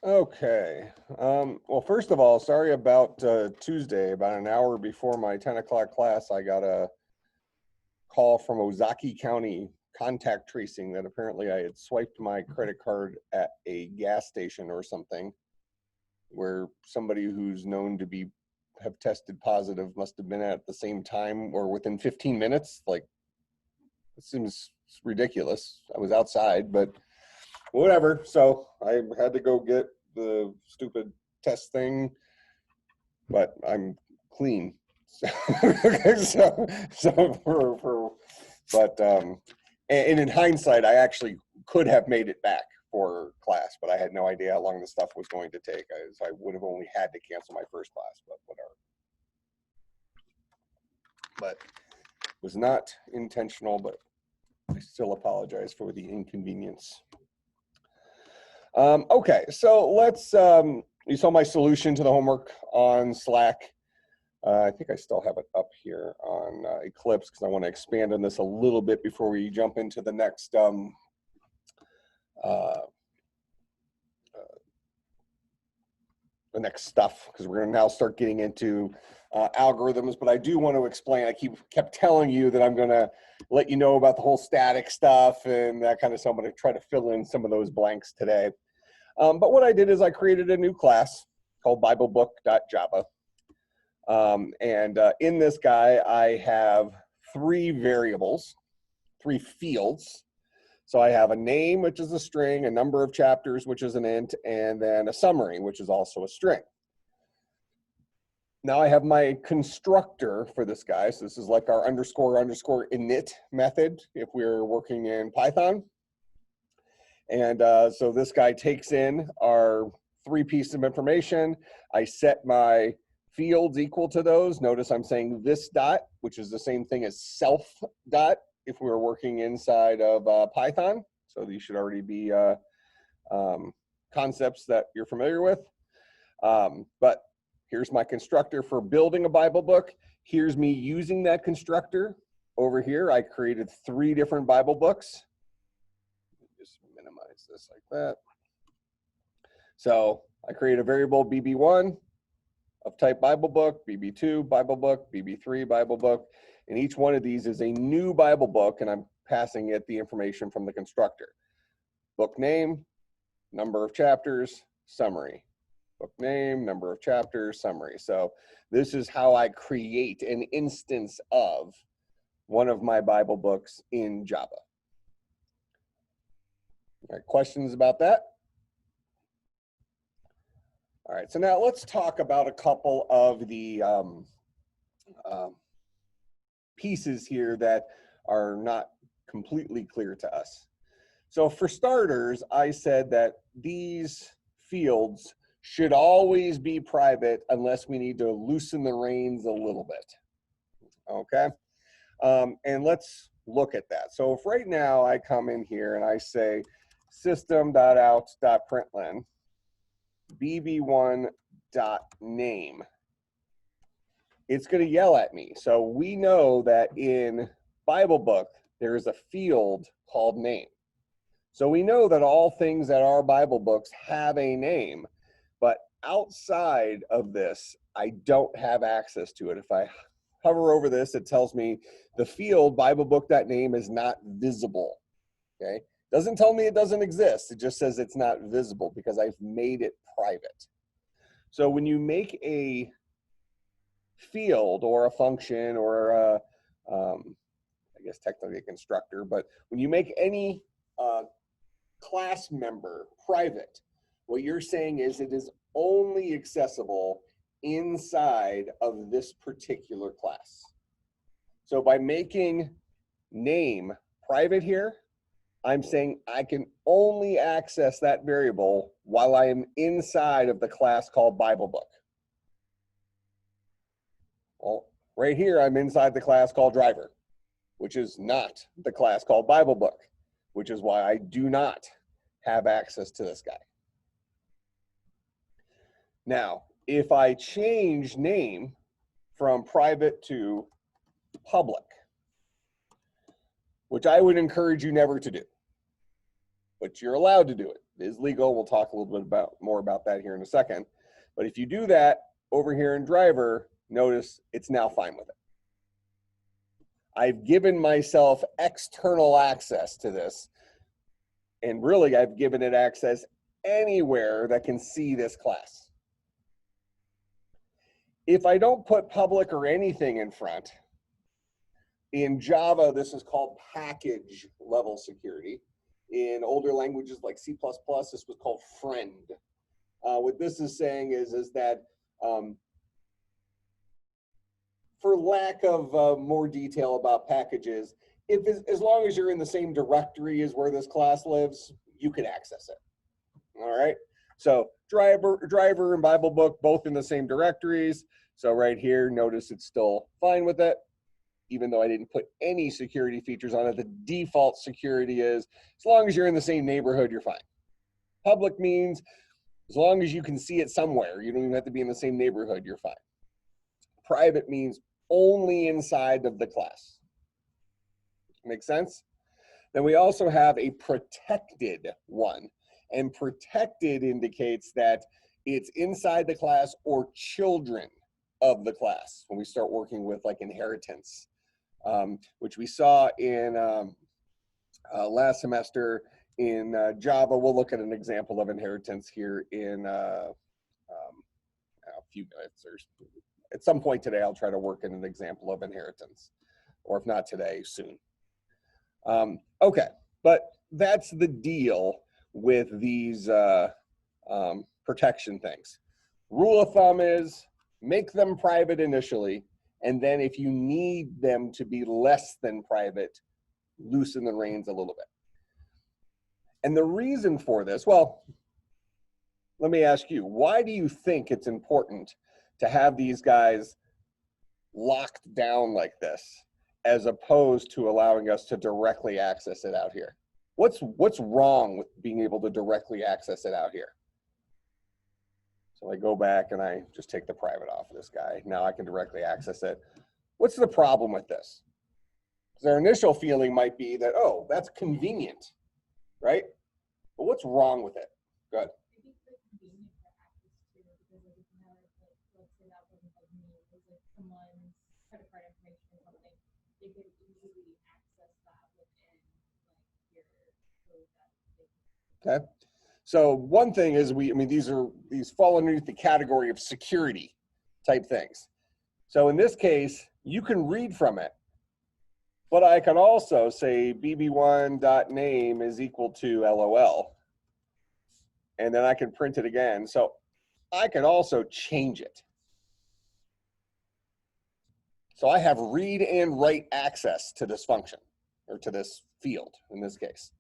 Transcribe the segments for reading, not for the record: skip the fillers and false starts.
Okay. Well, first of all, sorry about Tuesday. About an hour before my 10 o'clock class, I got a call from Ozaki County contact tracing that apparently I had swiped my credit card at a gas station or something, where somebody who's known to be have tested positive must have been at the same time or within 15 minutes. Like, it seems ridiculous. I was outside, but whatever. So I had to go get the stupid test thing, but I'm clean. And in hindsight, I actually could have made it back for class, but I had no idea how long the stuff was going to take. I would have only had to cancel my first class, but whatever. But it was not intentional, but I still apologize for the inconvenience. Okay, so let's, you saw my solution to the homework on Slack. I think I still have it up here on Eclipse because I want to expand on this a little bit before we jump into the next stuff, because we're going to now start getting into algorithms. But I do want to explain, I kept telling you that I'm going to let you know about the whole static stuff and that kind of stuff. I'm going to try to fill in some of those blanks today. But what I did is I created a new class called biblebook.java. In this guy, I have 3 variables, 3 fields. So I have a name, which is a string, a number of chapters, which is an int, and then a summary, which is also a string. Now I have my constructor for this guy. So this is like our underscore init method if we're working in Python. And so this guy takes in our 3 pieces of information. I set my fields equal to those. Notice I'm saying this dot, which is the same thing as self dot if we were working inside of Python. So these should already be concepts that you're familiar with. But here's my constructor for building a Bible book. Here's me using that constructor. Over here, I created 3 different Bible books. Just minimize this like that. So I create a variable BB1 of type Bible book, BB2 Bible book, BB3 Bible book, and each one of these is a new Bible book, and I'm passing it the information from the constructor. Book name, number of chapters, summary. Book name, number of chapters, summary. So this is how I create an instance of one of my Bible books in Java. All right, questions about that? All right, so now let's talk about a couple of the pieces here that are not completely clear to us. So for starters, I said that these fields should always be private unless we need to loosen the reins a little bit, okay? And let's look at that. So if right now I come in here and I say system.out.println bb1.name, it's going to yell at me. So we know that in Bible book, there is a field called name. So we know that all things that are Bible books have a name, but outside of this, I don't have access to it. If I hover over this, it tells me the field biblebook.name is not visible, okay? Doesn't tell me it doesn't exist. It just says it's not visible because I've made it private. So when you make a field or a function or I guess technically a constructor, but when you make any class member private, what you're saying is it is only accessible inside of this particular class. So by making name private here, I'm saying I can only access that variable while I am inside of the class called Bible book. Well, right here, I'm inside the class called driver, which is not the class called Bible book, which is why I do not have access to this guy. Now, if I change name from private to public, which I would encourage you never to do, but you're allowed to do it. is legal. We'll talk a little bit more about that here in a second. But if you do that over here in driver, notice it's now fine with it. I've given myself external access to this. And really, I've given it access anywhere that can see this class. If I don't put public or anything in front, in Java, this is called package level security. In older languages like C++, this was called friend. What this is saying is that for lack of more detail about packages, as long as you're in the same directory as where this class lives, you can access it. All right. So driver and Bible book, both in the same directories. So right here, notice it's still fine with it. Even though I didn't put any security features on it, the default security is, as long as you're in the same neighborhood, you're fine. Public means, as long as you can see it somewhere, you don't even have to be in the same neighborhood, you're fine. Private means only inside of the class. Make sense? Then we also have a protected one. And protected indicates that it's inside the class or children of the class when we start working with like inheritance, which we saw in last semester in Java. We'll look at an example of inheritance here in a few minutes. Or at some point today, I'll try to work in an example of inheritance, or if not today, soon. Okay, but that's the deal with these protection things. Rule of thumb is make them private initially, and then if you need them to be less than private, loosen the reins a little bit. And the reason for this, well, let me ask you, why do you think it's important to have these guys locked down like this, as opposed to allowing us to directly access it out here? What's wrong with being able to directly access it out here? So I go back and I just take the private off of this guy. Now I can directly access it. What's the problem with this? Because our initial feeling might be that, oh, that's convenient, right? But what's wrong with it? Go ahead. Okay. So one thing is these fall underneath the category of security type things. So in this case, you can read from it, but I can also say bb1.name is equal to LOL, and then I can print it again. So I can also change it. So I have read and write access to this function, or to this field in this case.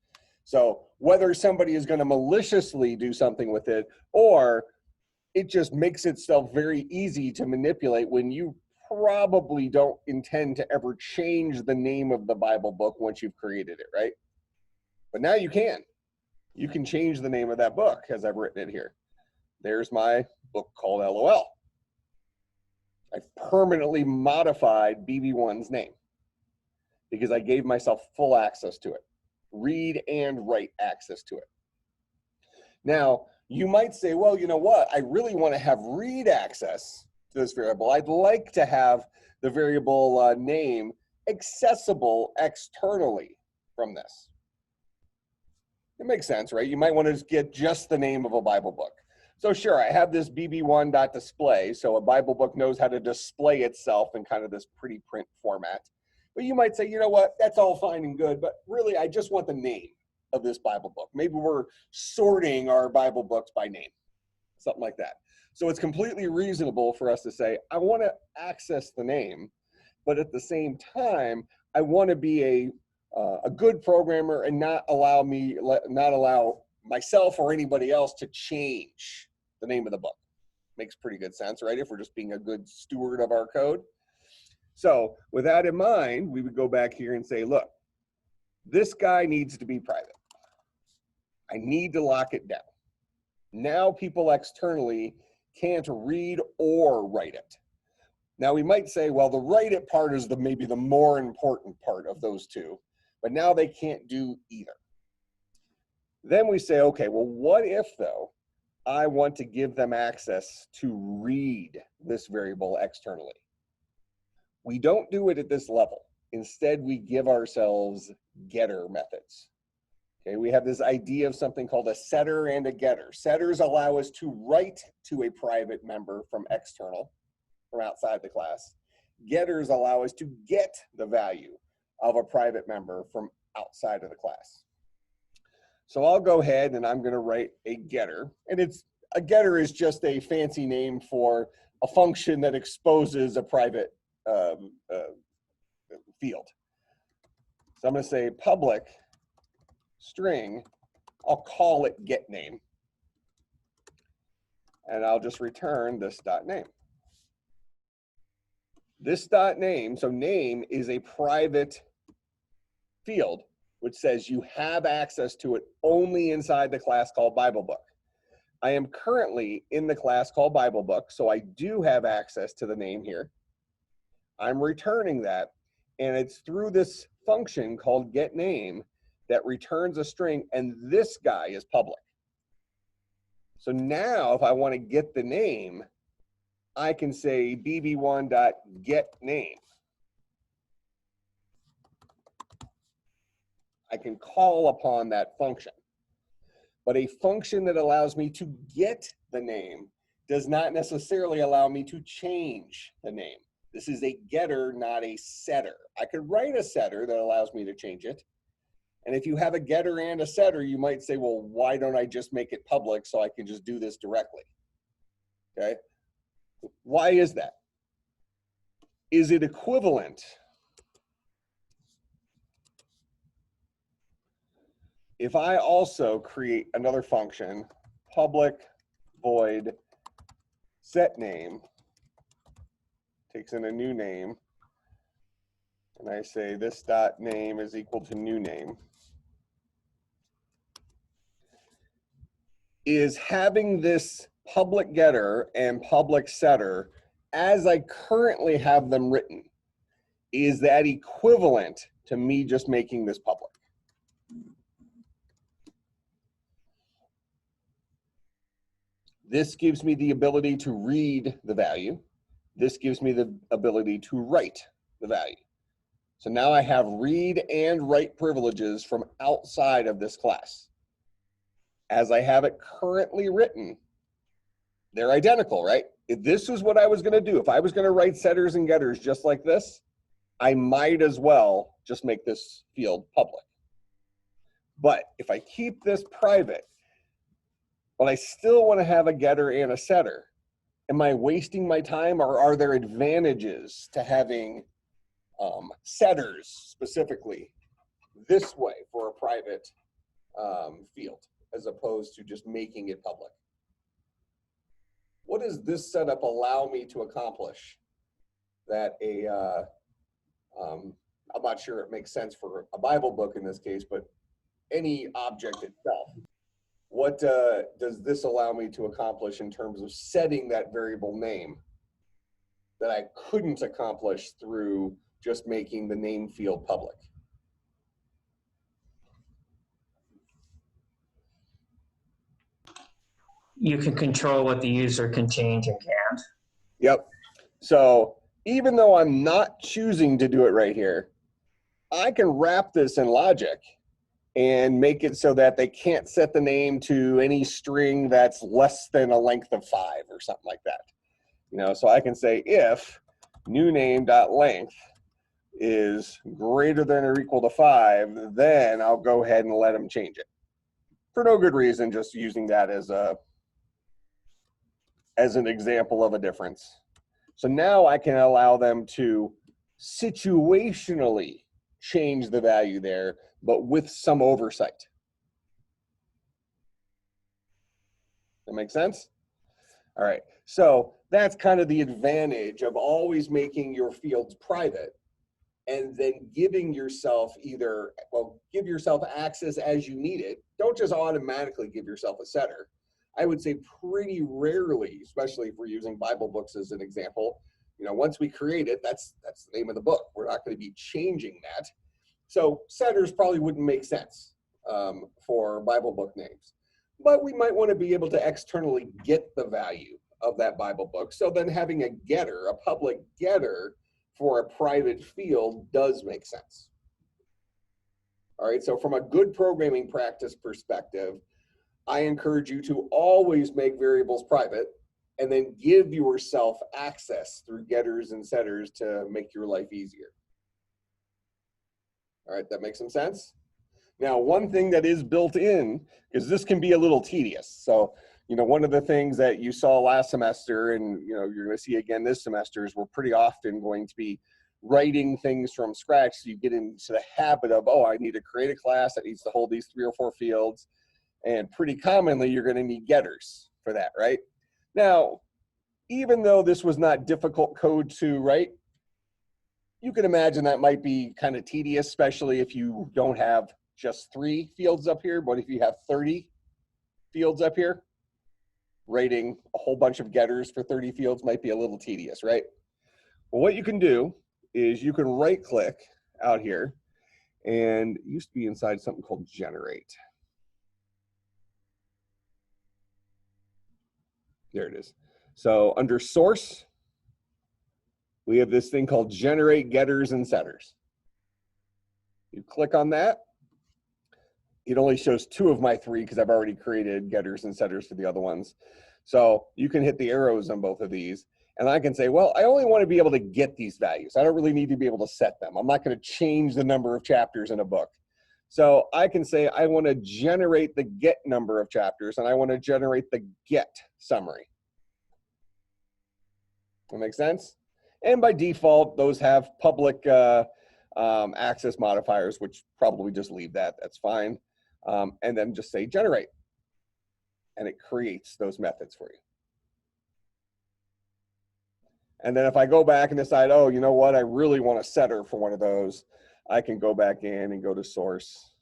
So whether somebody is going to maliciously do something with it, or it just makes itself very easy to manipulate when you probably don't intend to ever change the name of the Bible book once you've created it, right? But now you can. You can change the name of that book as I've written it here. There's my book called LOL. I've permanently modified BB1's name because I gave myself full access to it. Read and write access to it. Now, you might say, well, you know what? I really want to have read access to this variable. I'd like to have the variable name accessible externally from this. It makes sense, right? You might want to get just the name of a Bible book. So sure, I have this bb1.display, so a Bible book knows how to display itself in kind of this pretty print format. But you might say, you know what, that's all fine and good, but really I just want the name of this Bible book. Maybe we're sorting our Bible books by name, something like that. So it's completely reasonable for us to say, I want to access the name, but at the same time, I want to be a good programmer and not allow myself or anybody else to change the name of the book. Makes pretty good sense, right? If we're just being a good steward of our code. So with that in mind, we would go back here and say, look, this guy needs to be private. I need to lock it down. Now people externally can't read or write it. Now we might say, well, the write it part is maybe the more important part of those two, but now they can't do either. Then we say, okay, well, what if though I want to give them access to read this variable externally? We don't do it at this level. Instead, we give ourselves getter methods. Okay, we have this idea of something called a setter and a getter. Setters allow us to write to a private member from external, from outside the class. Getters allow us to get the value of a private member from outside of the class. So I'll go ahead and I'm going to write a getter. And a getter is just a fancy name for a function that exposes a private field. So I'm going to say public string, I'll call it getName, and I'll just return this .name. This .name, so name is a private field which says you have access to it only inside the class called Bible Book. I am currently in the class called Bible Book, so I do have access to the name here. I'm returning that, and it's through this function called getName that returns a string, and this guy is public. So now if I want to get the name, I can say bb1.getName. I can call upon that function. But a function that allows me to get the name does not necessarily allow me to change the name. This is a getter, not a setter. I could write a setter that allows me to change it. And if you have a getter and a setter, you might say, well, why don't I just make it public so I can just do this directly? Okay. Why is that? Is it equivalent? If I also create another function, public void set name, takes in a new name, and I say this dot name is equal to new name, is having this public getter and public setter as I currently have them written, is that equivalent to me just making this public? This gives me the ability to read the value. This gives me the ability to write the value. So now I have read and write privileges from outside of this class. As I have it currently written, they're identical, right? If this is what I was going to do, if I was going to write setters and getters just like this, I might as well just make this field public. But if I keep this private, but I still want to have a getter and a setter, am I wasting my time, or are there advantages to having setters specifically this way for a private field as opposed to just making it public? What does this setup allow me to accomplish that I'm not sure it makes sense for a Bible book in this case, but any object itself? What does this allow me to accomplish in terms of setting that variable name that I couldn't accomplish through just making the name field public? You can control what the user can change and can't. Yep. So even though I'm not choosing to do it right here, I can wrap this in logic and make it so that they can't set the name to any string that's less than a length of 5 or something like that. You know, so I can say if new name.length is greater than or equal to 5, then I'll go ahead and let them change it. For no good reason, just using that as an example of a difference. So now I can allow them to situationally change the value there, but with some oversight. That make sense? All right, so that's kind of the advantage of always making your fields private and then giving yourself either, well, give yourself access as you need it. Don't just automatically give yourself a setter. I would say pretty rarely, especially if we're using Bible books as an example, you know, once we create it, that's the name of the book. We're not going to be changing that. So setters probably wouldn't make sense. for Bible book names. But we might want to be able to externally get the value of that Bible book. So then having a getter, a public getter for a private field does make sense. All right, so from a good programming practice perspective, I encourage you to always make variables private and then give yourself access through getters and setters to make your life easier. All right, that makes some sense? Now, one thing that is built in, because this can be a little tedious. So, one of the things that you saw last semester and, you're going to see again this semester is we're pretty often going to be writing things from scratch. So you get into the habit of, oh, I need to create a class that needs to hold these 3 or 4 fields. And pretty commonly, you're going to need getters for that, right? Now, even though this was not difficult code to write, you can imagine that might be kind of tedious, especially if you don't have just 3 fields up here. But if you have 30 fields up here, writing a whole bunch of getters for 30 fields might be a little tedious, right? Well, what you can do is you can right-click out here, and it used to be inside something called generate. There it is. So under source, we have this thing called generate getters and setters. You click on that. It only shows 2 of my 3 because I've already created getters and setters for the other ones. So you can hit the arrows on both of these. And I can say, well, I only want to be able to get these values. I don't really need to be able to set them. I'm not going to change the number of chapters in a book. So I can say I want to generate the get number of chapters and I want to generate the get summary. That makes sense? And by default, those have public access modifiers, which probably just leave that. That's fine. And then just say generate. And it creates those methods for you. And then if I go back and decide, oh, you know what, I really want a setter for one of those, I can go back in and go to source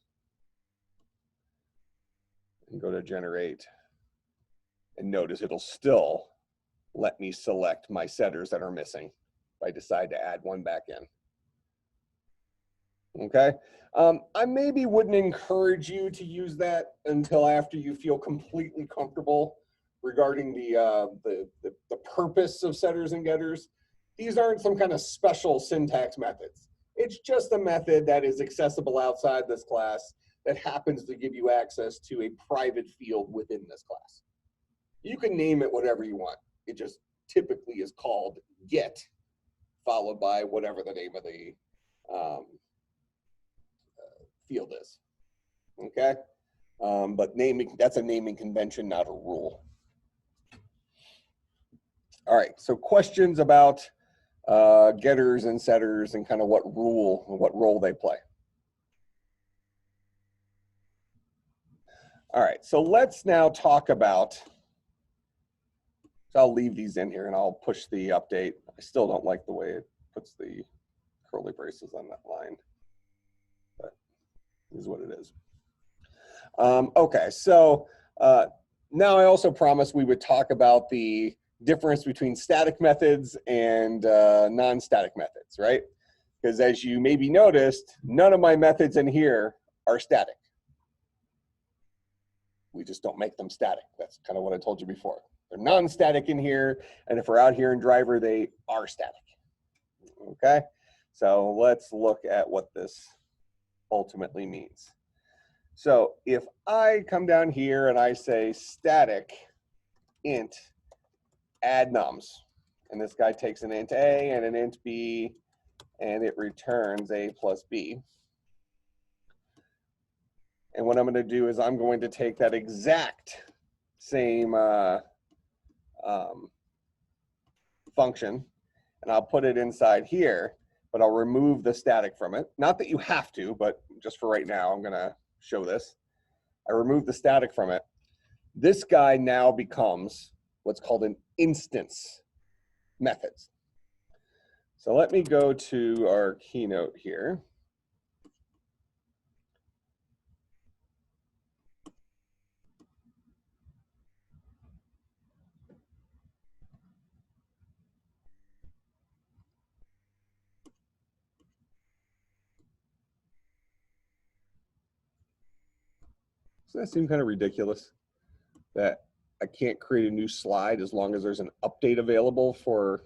and go to generate. And notice it'll still let me select my setters that are missing if I decide to add one back in. Okay, I maybe wouldn't encourage you to use that until after you feel completely comfortable regarding the purpose of setters and getters. These aren't some kind of special syntax methods. It's just a method that is accessible outside this class that happens to give you access to a private field within this class. You can name it whatever you want. It just typically is called get, followed by whatever the name of the field is. Okay, but naming, that's a naming convention, not a rule. All right, so questions about getters and setters and kind of what role they play. All right, so let's now talk about, so I'll leave these in here and I'll push the update. I still don't like the way it puts the curly braces on that line, but this is what it is. Okay, so now I also promised we would talk about the difference between static methods and non-static methods, right? Because as you maybe noticed, none of my methods in here are static. We just don't make them static. That's kind of what I told you before. They're non-static in here, and if we're out here in driver, they are static. Okay, so let's look at what this ultimately means. So if I come down here and I say static int add nums, and this guy takes an int a and an int b, and it returns a plus b. And what I'm going to do is I'm going to take that exact same function, and I'll put it inside here, but I'll remove the static from it. Not that you have to, but just for right now, I'm going to show this. I remove the static from it. This guy now becomes what's called an instance method. So let me go to our keynote here. Does that seem kind of ridiculous? That I can't create a new slide as long as there's an update available for.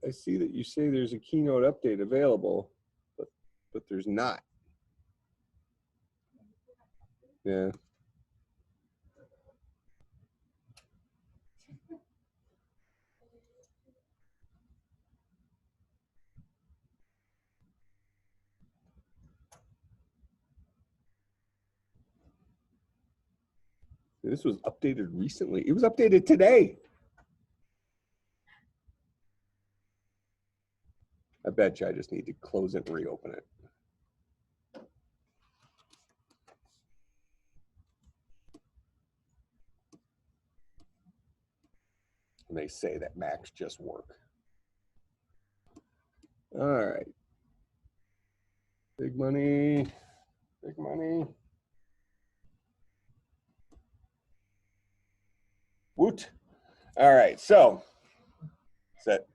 I see that you say there's a keynote update available, but there's not. Yeah. This was updated recently. It was updated today. I bet you I just need to close it and reopen it. And they say that Macs just work. All right. Big money, big money. Woot. All right, so is that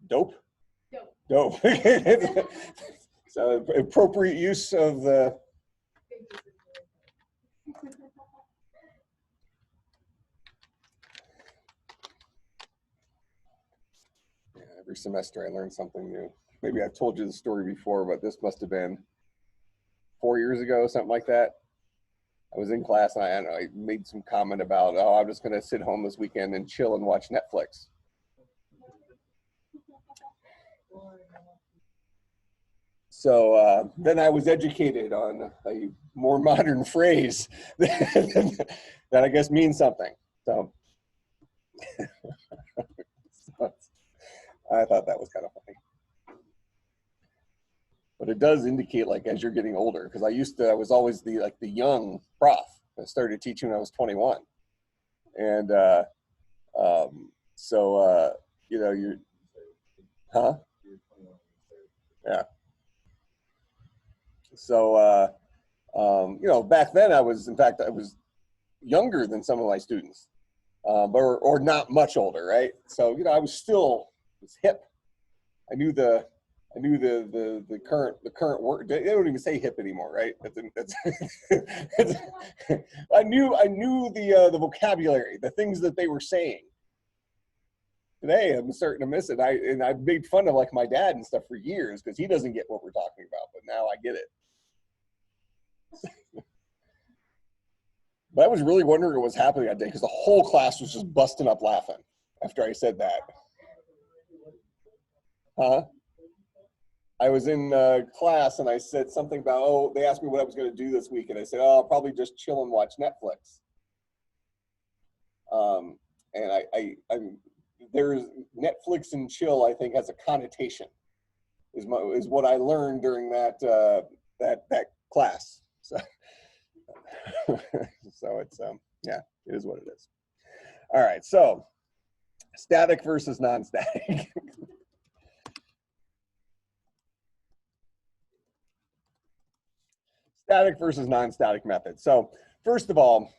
dope? Dope. Dope. So appropriate use of the. Yeah, every semester I learn something new. Maybe I've told you the story before, but this must have been 4 years ago, something like that. I was in class and I made some comment about, oh, I'm just going to sit home this weekend and chill and watch Netflix. So then I was educated on a more modern phrase that I guess means something. So I thought that was kind of funny. But it does indicate, like, as you're getting older, because I was always the young prof. I started teaching when I was 21. And you know, you're, huh? Yeah. So, you know, back then I was younger than some of my students, or not much older, right? So, you know, I was hip. I knew the current word. They don't even say hip anymore, right? I knew the vocabulary, the things that they were saying. Today I'm starting to miss it. I've made fun of, like, my dad and stuff for years because he doesn't get what we're talking about, but now I get it. But I was really wondering what was happening that day because the whole class was just busting up laughing after I said that. Huh? I was in class and I said something about, oh, they asked me what I was going to do this week, and I said, oh, I'll probably just chill and watch Netflix. And there's Netflix and chill, I think, has a connotation, is what I learned during that class. So, so it's yeah, it is what it is. All right, so static versus non-static. Static versus non-static methods. So first of all,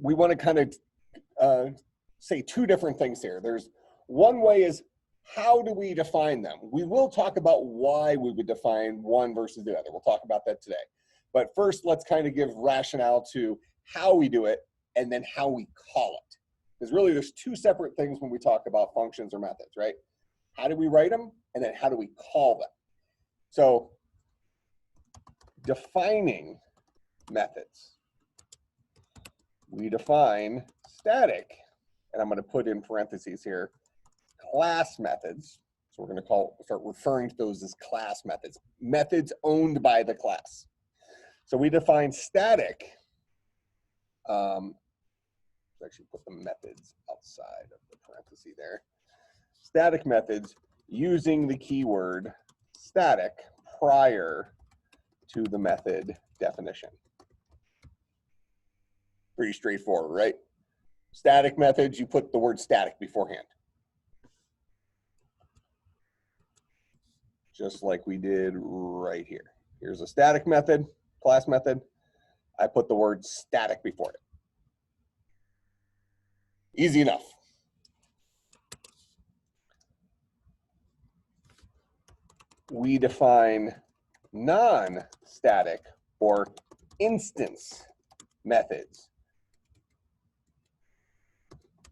we want to kind of say two different things here. There's one way is, how do we define them? We will talk about why we would define one versus the other. We'll talk about that today. But first, let's kind of give rationale to how we do it and then how we call it. Because really there's two separate things when we talk about functions or methods, right? How do we write them? And then how do we call them? So defining methods. We define static, and I'm going to put in parentheses here, class methods. So we're going to start referring to those as class methods, methods owned by the class. So we define static. Actually put the methods outside of the parenthesis there. static methods using the keyword static prior to the method definition. Pretty straightforward, right? Static methods, you put the word static beforehand. Just like we did right here. Here's a static method, class method. I put the word static before it. Easy enough. We define non-static or instance methods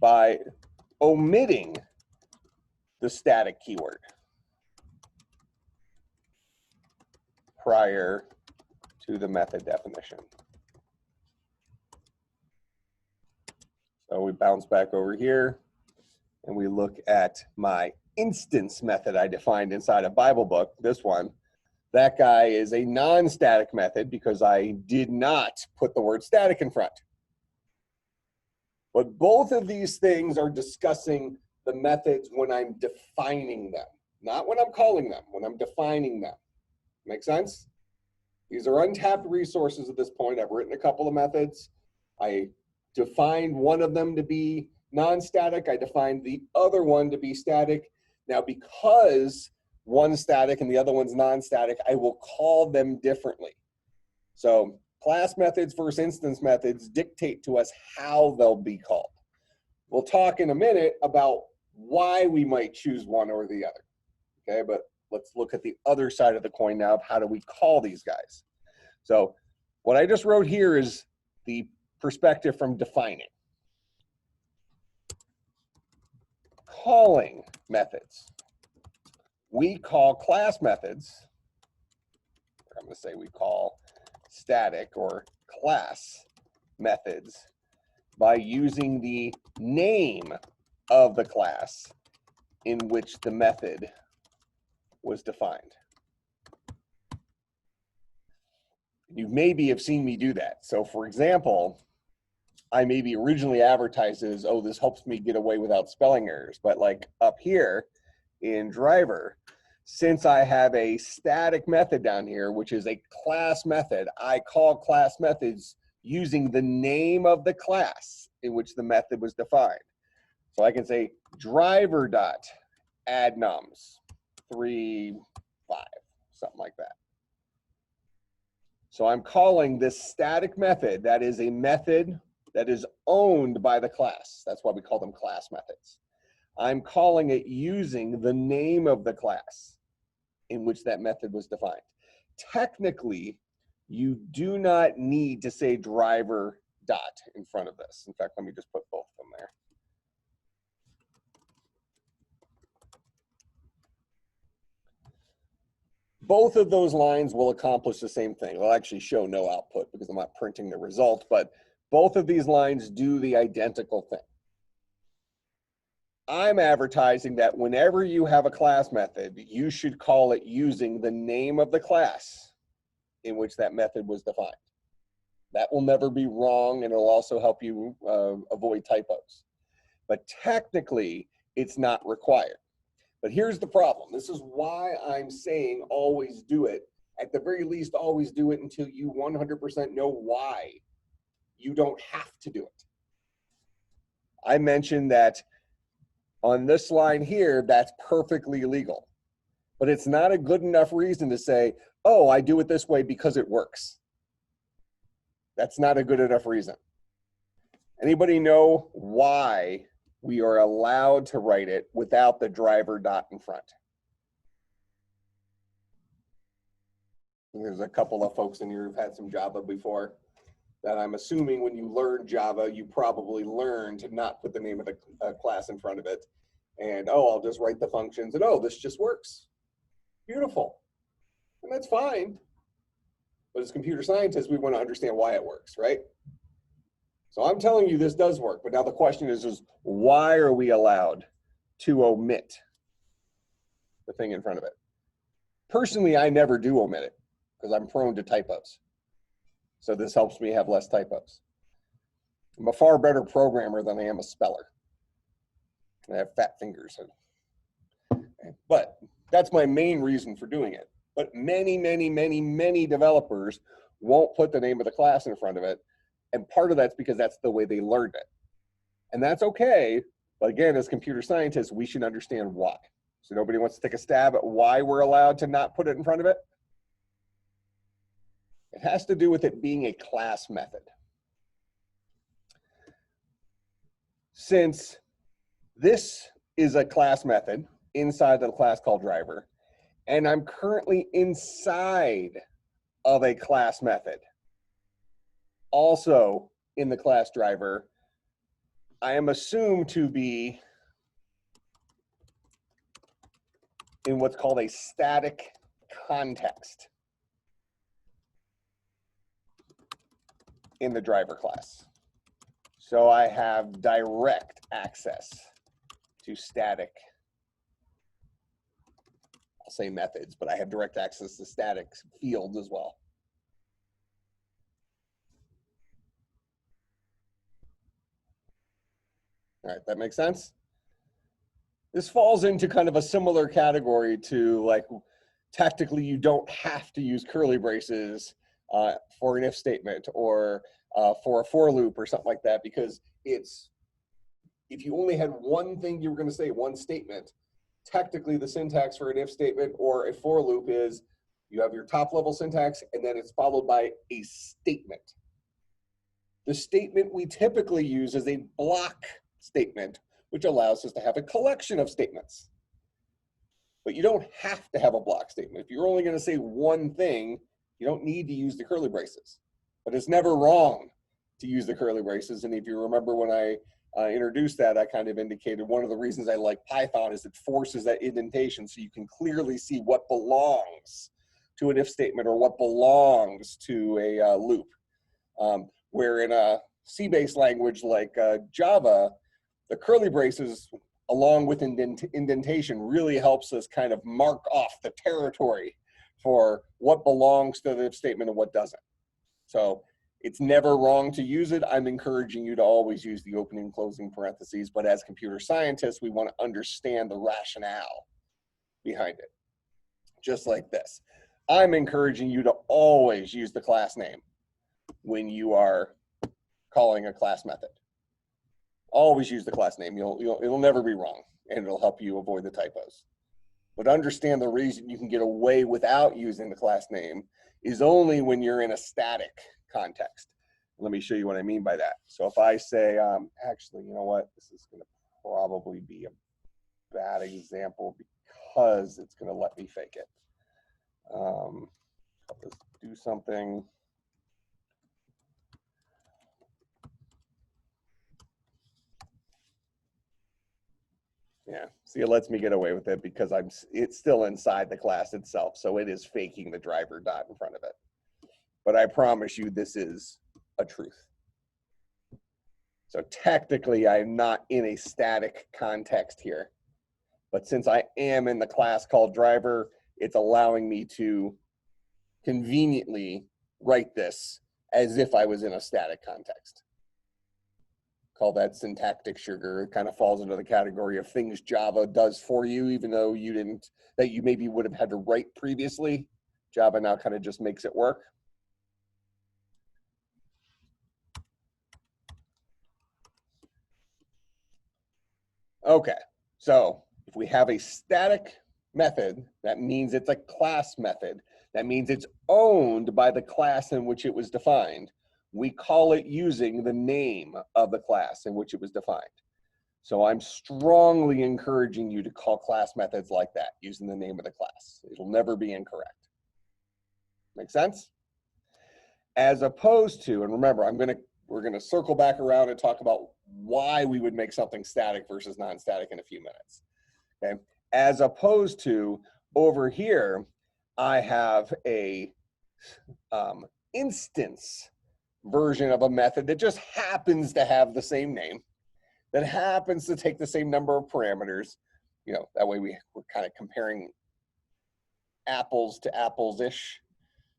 by omitting the static keyword prior to the method definition. So we bounce back over here and we look at my instance method I defined inside a Bible book, this one. That guy is a non-static method because I did not put the word static in front. But both of these things are discussing the methods when I'm defining them, not when I'm calling them, when I'm defining them. Make sense? These are untapped resources at this point. I've written a couple of methods. I defined one of them to be non-static. I defined the other one to be static. Now, because one's static and the other one's non-static, I will call them differently. So class methods versus instance methods dictate to us how they'll be called. We'll talk in a minute about why we might choose one or the other. Okay, but let's look at the other side of the coin now of how do we call these guys. So what I just wrote here is the perspective from defining. Calling methods. We call class methods, or I'm going to say we call static or class methods by using the name of the class in which the method was defined. You maybe have seen me do that. So for example, I maybe originally advertised as, oh, this helps me get away without spelling errors. But like up here in driver, since I have a static method down here, which is a class method, I call class methods using the name of the class in which the method was defined. So I can say driver dot add nums 3, 5, something like that. So I'm calling this static method that is a method that is owned by the class. That's why we call them class methods. I'm calling it using the name of the class in which that method was defined. Technically, you do not need to say driver dot in front of this. In fact, let me just put both of them there. Both of those lines will accomplish the same thing. They'll actually show no output because I'm not printing the result, but both of these lines do the identical thing. I'm advertising that whenever you have a class method, you should call it using the name of the class in which that method was defined. That will never be wrong, and it'll also help you avoid typos. But technically, it's not required. But here's the problem. This is why I'm saying always do it. At the very least, always do it until you 100% know why you don't have to do it. I mentioned that on this line here, that's perfectly legal. But it's not a good enough reason to say, oh, I do it this way because it works. That's not a good enough reason. Anybody know why we are allowed to write it without the driver dot in front? There's a couple of folks in here who've had some Java before that I'm assuming when you learn Java, you probably learned to not put the name of the class in front of it. And, oh, I'll just write the functions and, oh, this just works. Beautiful. And that's fine. But as computer scientists, we want to understand why it works, right? So I'm telling you this does work. But now the question is why are we allowed to omit the thing in front of it? Personally, I never do omit it because I'm prone to typos. So this helps me have less typos. I'm a far better programmer than I am a speller. I have fat fingers. But that's my main reason for doing it. But many developers won't put the name of the class in front of it. And part of that's because that's the way they learned it. And that's okay. But again, as computer scientists, we should understand why. So nobody wants to take a stab at why we're allowed to not put it in front of it? It has to do with it being a class method. Since this is a class method inside of the class called driver, and I'm currently inside of a class method, also in the class driver, I am assumed to be in what's called a static context in the driver class. So I have direct access to static, I'll say methods, but I have direct access to static fields as well. All right, that makes sense? This falls into kind of a similar category to, like, technically you don't have to use curly braces for an if statement or for a for loop or something like that, because it's, if you only had one thing you were going to say, one statement, technically the syntax for an if statement or a for loop is you have your top level syntax and then it's followed by a statement. The statement we typically use is a block statement, which allows us to have a collection of statements. But you don't have to have a block statement. If you're only going to say one thing, you don't need to use the curly braces. But it's never wrong to use the curly braces. And if you remember when I introduced that, I kind of indicated one of the reasons I like Python is it forces that indentation so you can clearly see what belongs to an if statement or what belongs to a loop. Where in a C-based language like Java, the curly braces along with indentation really helps us kind of mark off the territory for what belongs to the if statement and what doesn't. So it's never wrong to use it. I'm encouraging you to always use the opening and closing parentheses, but as computer scientists, we want to understand the rationale behind it. Just like this. I'm encouraging you to always use the class name when you are calling a class method. Always use the class name. It'll never be wrong, and it'll help you avoid the typos. But understand the reason you can get away without using the class name is only when you're in a static context. Let me show you what I mean by that. So if I say, actually, you know what? This is going to probably be a bad example because it's going to let me fake it. Let's do something. Yeah, see, it lets me get away with it because it's still inside the class itself, so it is faking the driver dot in front of it. But I promise you this is a truth. So technically, I'm not in a static context here. But since I am in the class called driver, it's allowing me to conveniently write this as if I was in a static context. Call that syntactic sugar. It kind of falls into the category of things Java does for you, even though you didn't, that you maybe would have had to write previously. Java now kind of just makes it work. Okay, so if we have a static method, that means it's a class method. That means it's owned by the class in which it was defined. We call it using the name of the class in which it was defined. So I'm strongly encouraging you to call class methods like that, using the name of the class. It'll never be incorrect. Make sense? As opposed to, and remember, we're gonna circle back around and talk about why we would make something static versus non-static in a few minutes. Okay. As opposed to over here, I have a instance version of a method that just happens to have the same name, that happens to take the same number of parameters. You know, that way we're kind of comparing apples to apples-ish,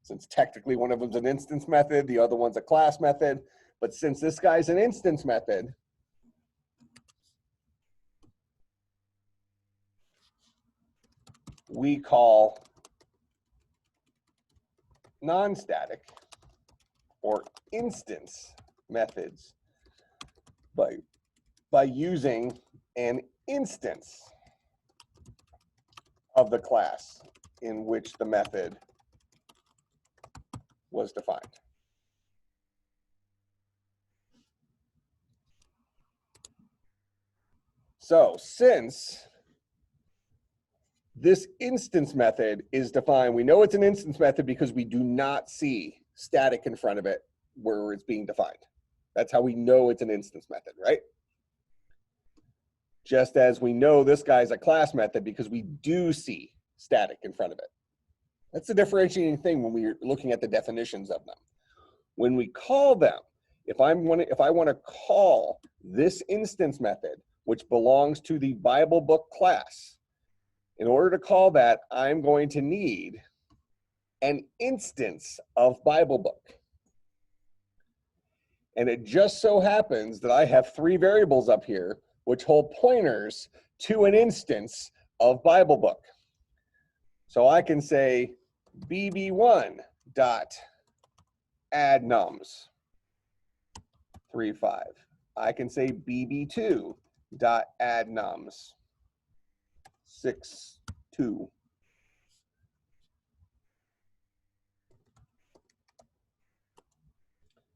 since technically one of them's an instance method, the other one's a class method. But since this guy's an instance method, we call non-static or instance methods by using an instance of the class in which the method was defined. So since this instance method is defined, we know it's an instance method because we do not see static in front of it where it's being defined. That's how we know it's an instance method, right? Just as we know this guy's a class method because we do see static in front of it. That's the differentiating thing when we're looking at the definitions of them. When we call them, if I want to call this instance method, which belongs to the Bible book class, in order to call that, I'm going to need an instance of Bible book. And it just so happens that I have 3 variables up here which hold pointers to an instance of Bible book. So I can say bb1 dot add nums 3.5. I can say bb2 dot add nums 6.2.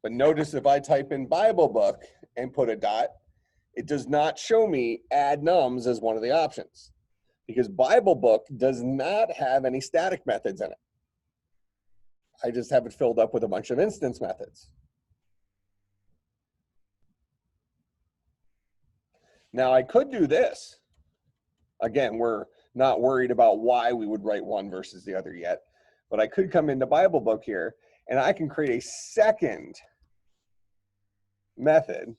But notice if I type in Bible book and put a dot, it does not show me add nums as one of the options because Bible book does not have any static methods in it. I just have it filled up with a bunch of instance methods. Now I could do this. Again, we're not worried about why we would write one versus the other yet, but I could come into Bible book here and I can create a second method,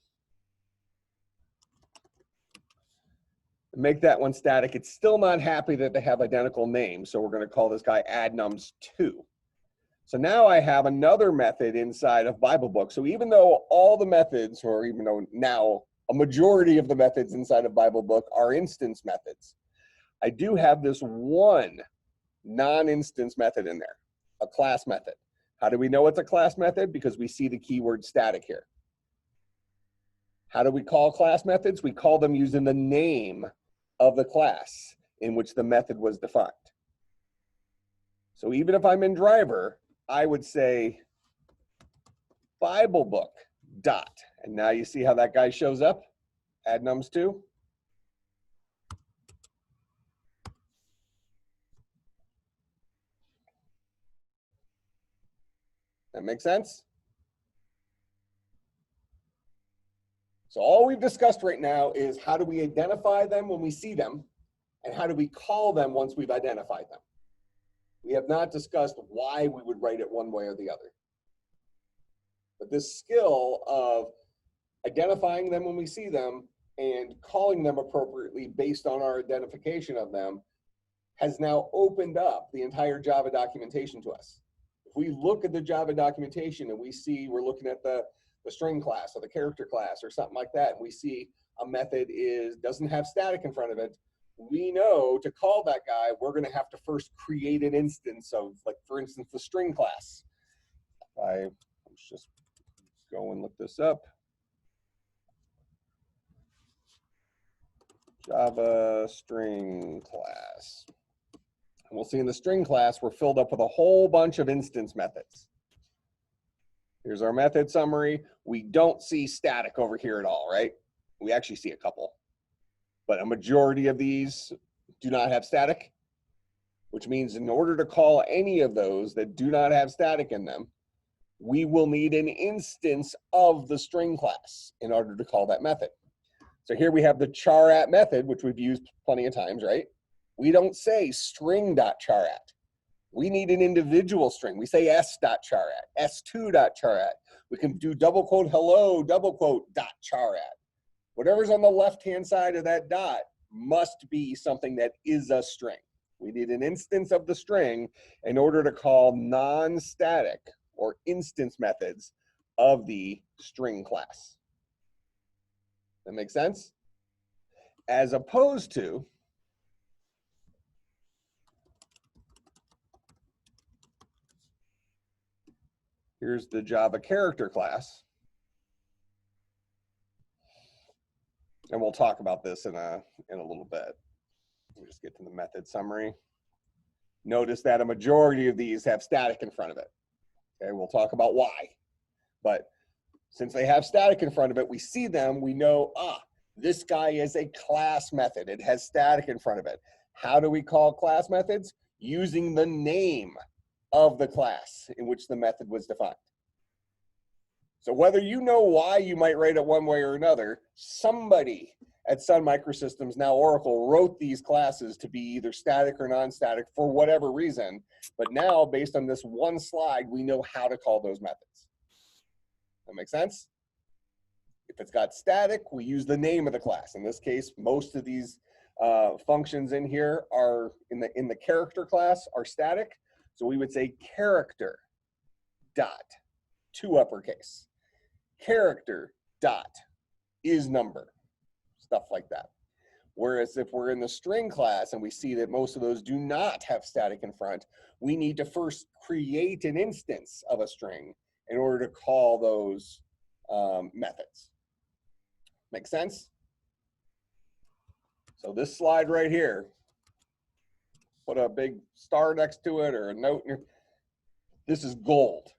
make that one static. It's still not happy that they have identical names, so we're going to call this guy add nums2. So now I have another method inside of Bible book. So even though all the methods, or even though now a majority of the methods inside of Bible book are instance methods, I do have this one non-instance method in there, a class method. How do we know it's a class method? Because we see the keyword static here. How do we call class methods? We call them using the name of the class in which the method was defined. So even if I'm in driver, I would say Bible book dot. And now you see how that guy shows up? Add nums2. That makes sense? So all we've discussed right now is how do we identify them when we see them, and how do we call them once we've identified them. We have not discussed why we would write it one way or the other. But this skill of identifying them when we see them and calling them appropriately based on our identification of them has now opened up the entire Java documentation to us. If we look at the Java documentation and we see we're looking at the string class or the character class or something like that, and we see a method doesn't have static in front of it, we know to call that guy, we're going to have to first create an instance of, like, for instance, the string class. Let's just go and look this up. Java string class. And we'll see in the string class, we're filled up with a whole bunch of instance methods. Here's our method summary. We don't see static over here at all, right? We actually see a couple, but a majority of these do not have static, which means in order to call any of those that do not have static in them, we will need an instance of the string class in order to call that method. So here we have the charat method, which we've used plenty of times, right? We don't say string.charat. We need an individual string. We say s.charat, s2.charat. We can do double quote hello, double quote dot charat. Whatever's on the left-hand side of that dot must be something that is a string. We need an instance of the string in order to call non-static or instance methods of the string class. That makes sense? As opposed to Here's the Java character class. And we'll talk about this in a little bit. We'll just get to the method summary. Notice that a majority of these have static in front of it. Okay, we'll talk about why. But since they have static in front of it, we see them, we know, this guy is a class method. It has static in front of it. How do we call class methods? Using the name of the class in which the method was defined. So whether you know why you might write it one way or another, somebody at Sun Microsystems, now Oracle, wrote these classes to be either static or non-static for whatever reason. But now, based on this one slide, we know how to call those methods. That make sense? If it's got static, we use the name of the class. In this case, most of these functions in here are in the character class are static. So we would say character dot to uppercase. Character dot is number, stuff like that. Whereas if we're in the string class and we see that most of those do not have static in front, we need to first create an instance of a string in order to call those methods. Make sense? So this slide right here, put a big star next to it or a note. This is gold.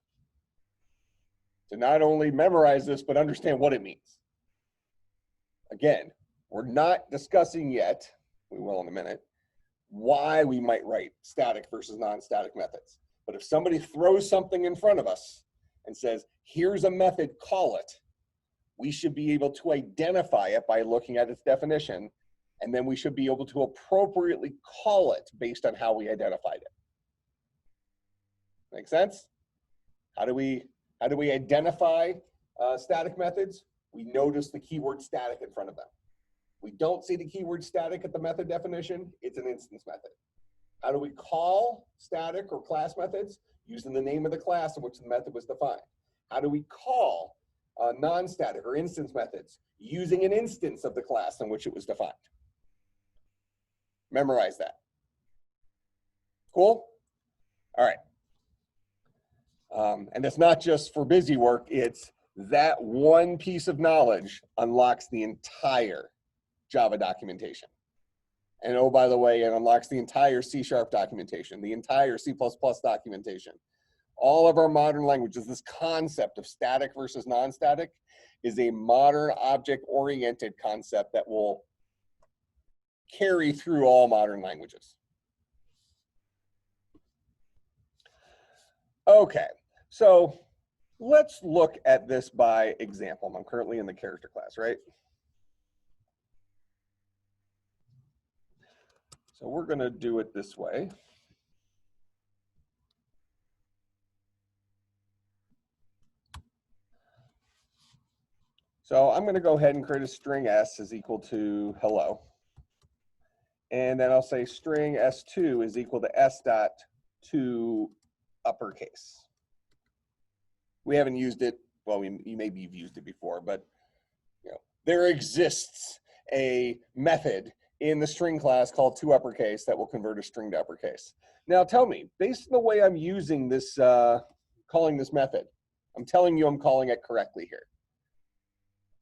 To not only memorize this, but understand what it means. Again, we're not discussing yet, we will in a minute, why we might write static versus non-static methods. But if somebody throws something in front of us and says, here's a method, call it, we should be able to identify it by looking at its definition, and then we should be able to appropriately call it based on how we identified it. Make sense? How do we identify static methods? We notice the keyword static in front of them. We don't see the keyword static at the method definition, it's an instance method. How do we call static or class methods? Using the name of the class in which the method was defined. How do we call non-static or instance methods? Using an instance of the class in which it was defined. Memorize that. Cool? All right. And it's not just for busy work, it's that one piece of knowledge unlocks the entire Java documentation. And oh, by the way, it unlocks the entire C# documentation, the entire C++ documentation. All of our modern languages, this concept of static versus non-static is a modern object-oriented concept that will carry through all modern languages. Okay, so let's look at this by example. I'm currently in the character class, right? So we're going to do it this way. So I'm going to go ahead and create a string s is equal to hello. And then I'll say string s2 is equal to s dot to uppercase. We haven't used it, well, maybe you've used it before, but there exists a method in the string class called to uppercase that will convert a string to uppercase. Now tell me, based on the way I'm using this, calling this method, I'm telling you I'm calling it correctly here.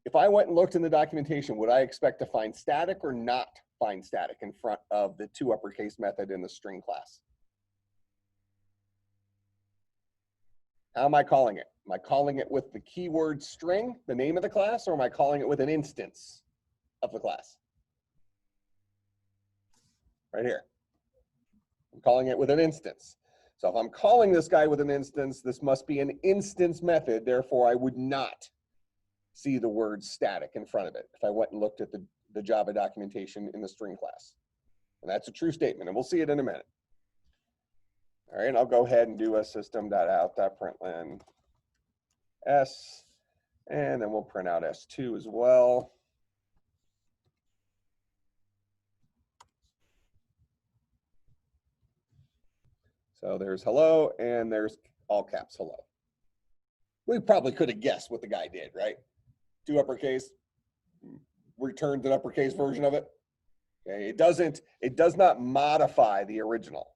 If I went and looked in the documentation, would I expect to find static or not find static in front of the to uppercase method in the string class? How am I calling it? Am I calling it with the keyword string, the name of the class, or am I calling it with an instance of the class? Right here. I'm calling it with an instance. So if I'm calling this guy with an instance, this must be an instance method. Therefore, I would not see the word static in front of it if I went and looked at the Java documentation in the string class. And that's a true statement, and we'll see it in a minute. All right, and I'll go ahead and do a system.out.println s, and then we'll print out s2 as well. So there's hello, and there's all caps hello. We probably could have guessed what the guy did, right? To uppercase, returns an uppercase version of it. Okay, it does not modify the original.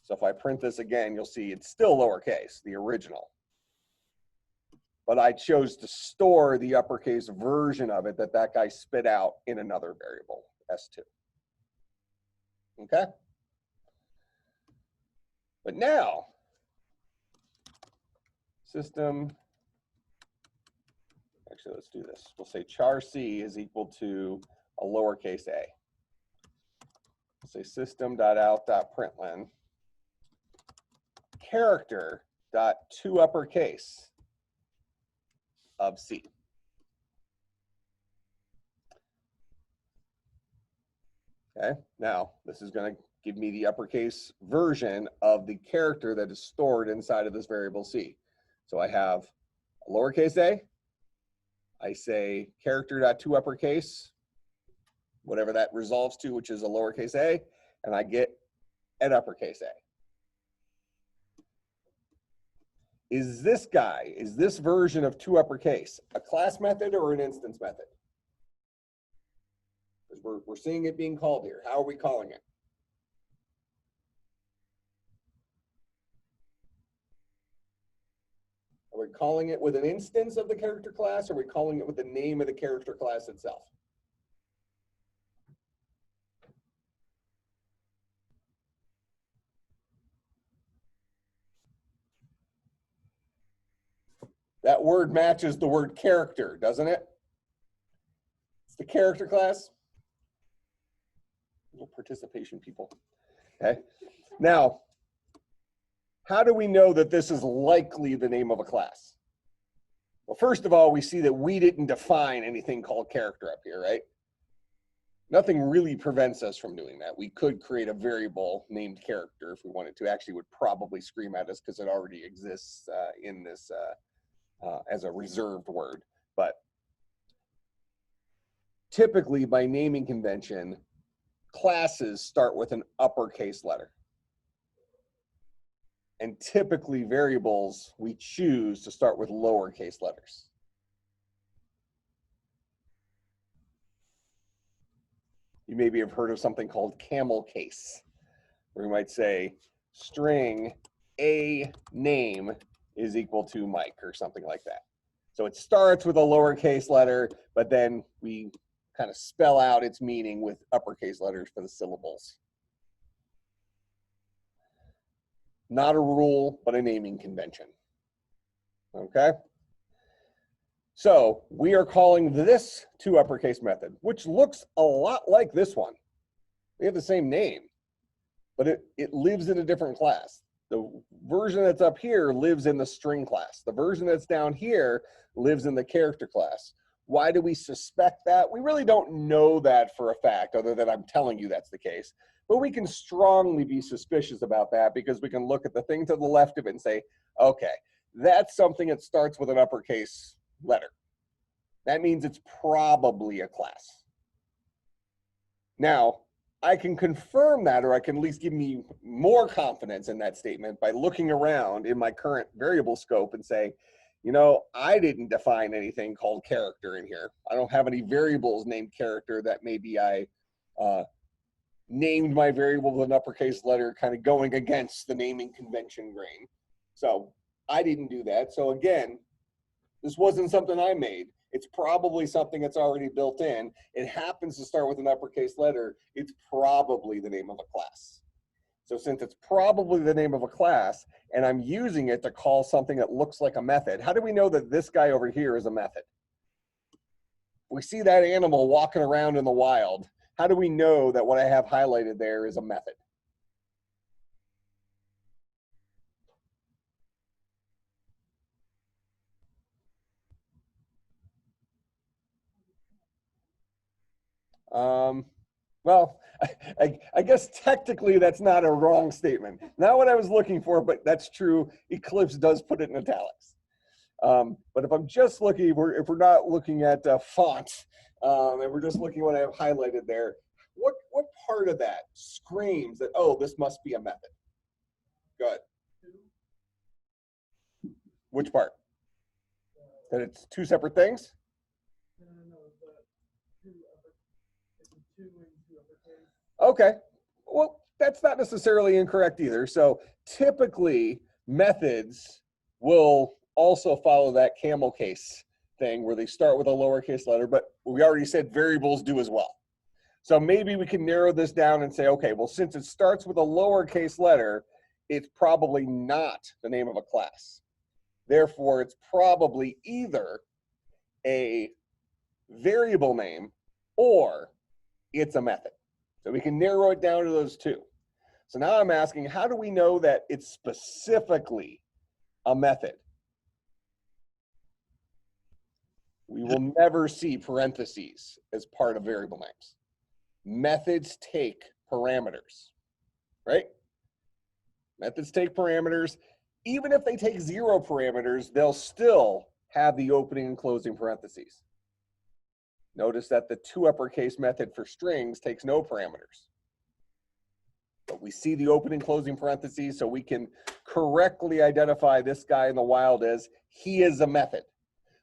So if I print this again, you'll see it's still lowercase, the original. but I chose to store the uppercase version of it that that guy spit out in another variable, S2. Okay? But now, system, actually, let's do this. We'll say char C is equal to a lowercase a. We'll say system.out.println character.toUppercase of C. Okay, now this is going to give me the uppercase version of the character that is stored inside of this variable C. So I have a lowercase a, I say character.toUppercase, whatever that resolves to, which is a lowercase a, and I get an uppercase a. Is this guy, is this version of toUppercase a class method or an instance method? Because we're seeing it being called here. How are we calling it? Are we calling it with an instance of the character class, or are we calling it with the name of the character class itself? That word matches the word character, doesn't it? It's the character class. Little participation, people. Okay. Now, how do we know that this is likely the name of a class? Well, first of all, we see that we didn't define anything called character up here, right? Nothing really prevents us from doing that. We could create a variable named character if we wanted to. Actually, would probably scream at us because it already exists in this as a reserved word. But typically, by naming convention, classes start with an uppercase letter. And typically, variables, we choose to start with lowercase letters. You maybe have heard of something called camel case, where you might say string a name is equal to Mike or something like that. So it starts with a lowercase letter, but then we kind of spell out its meaning with uppercase letters for the syllables. Not a rule, but a naming convention. Okay? So we are calling this toUppercase method, which looks a lot like this one. We have the same name, but it lives in a different class. The version that's up here lives in the string class. The version that's down here lives in the character class. Why do we suspect that? We really don't know that for a fact, other than I'm telling you that's the case. But we can strongly be suspicious about that because we can look at the thing to the left of it and say, okay, that's something that starts with an uppercase letter. That means it's probably a class. Now, I can confirm that, or I can at least give me more confidence in that statement by looking around in my current variable scope and say, you know, I didn't define anything called character in here. I don't have any variables named character that maybe I named my variable with an uppercase letter, kind of going against the naming convention grain. So I didn't do that. So again, this wasn't something I made. It's probably something that's already built in. It happens to start with an uppercase letter. It's probably the name of a class. So since it's probably the name of a class, and I'm using it to call something that looks like a method, how do we know that this guy over here is a method? We see that animal walking around in the wild. How do we know that what I have highlighted there is a method? Well, I guess technically that's not a wrong statement. Not what I was looking for, but that's true. Eclipse does put it in italics. But if I'm just looking, if we're not looking at font, and we're just looking at what I have highlighted there, what part of that screams that, oh, this must be a method? Go ahead. Which part? That it's two separate things? Okay, well, that's not necessarily incorrect either. So typically methods will also follow that camel case thing where they start with a lowercase letter, but we already said variables do as well. So maybe we can narrow this down and say, okay, well, since it starts with a lowercase letter, it's probably not the name of a class. Therefore, it's probably either a variable name or it's a method. So we can narrow it down to those two. So now I'm asking, how do we know that it's specifically a method? We will never see parentheses as part of variable names. Methods take parameters, right? Methods take parameters. Even if they take 0 parameters, they'll still have the opening and closing parentheses. Notice that the 2 uppercase method for strings takes no parameters. But we see the opening and closing parentheses, so we can correctly identify this guy in the wild as he is a method.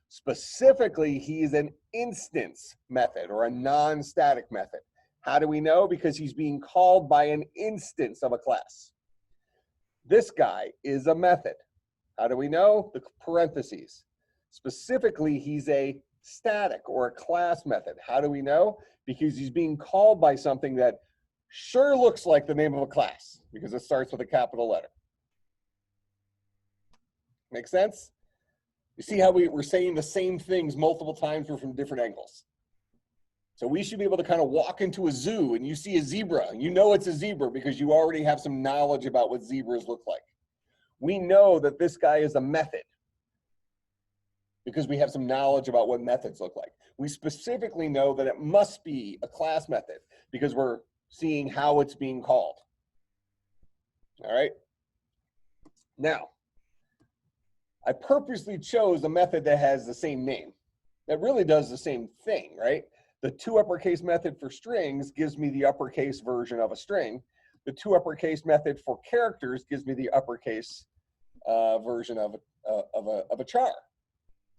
Specifically, he is an instance method or a non-static method. How do we know? Because he's being called by an instance of a class. This guy is a method. How do we know? The parentheses. Specifically, he's a static or a class method. How do we know? Because he's being called by something that sure looks like the name of a class because it starts with a capital letter. Make sense? You see how we're saying the same things multiple times but from different angles. So we should be able to kind of walk into a zoo and you see a zebra and you know it's a zebra because you already have some knowledge about what zebras look like. We know that this guy is a method because we have some knowledge about what methods look like. We specifically know that it must be a class method because we're seeing how it's being called. All right. Now, I purposely chose a method that has the same name. That really does the same thing, right? The 2 uppercase method for strings gives me the uppercase version of a string. The 2 uppercase method for characters gives me the uppercase version of a char.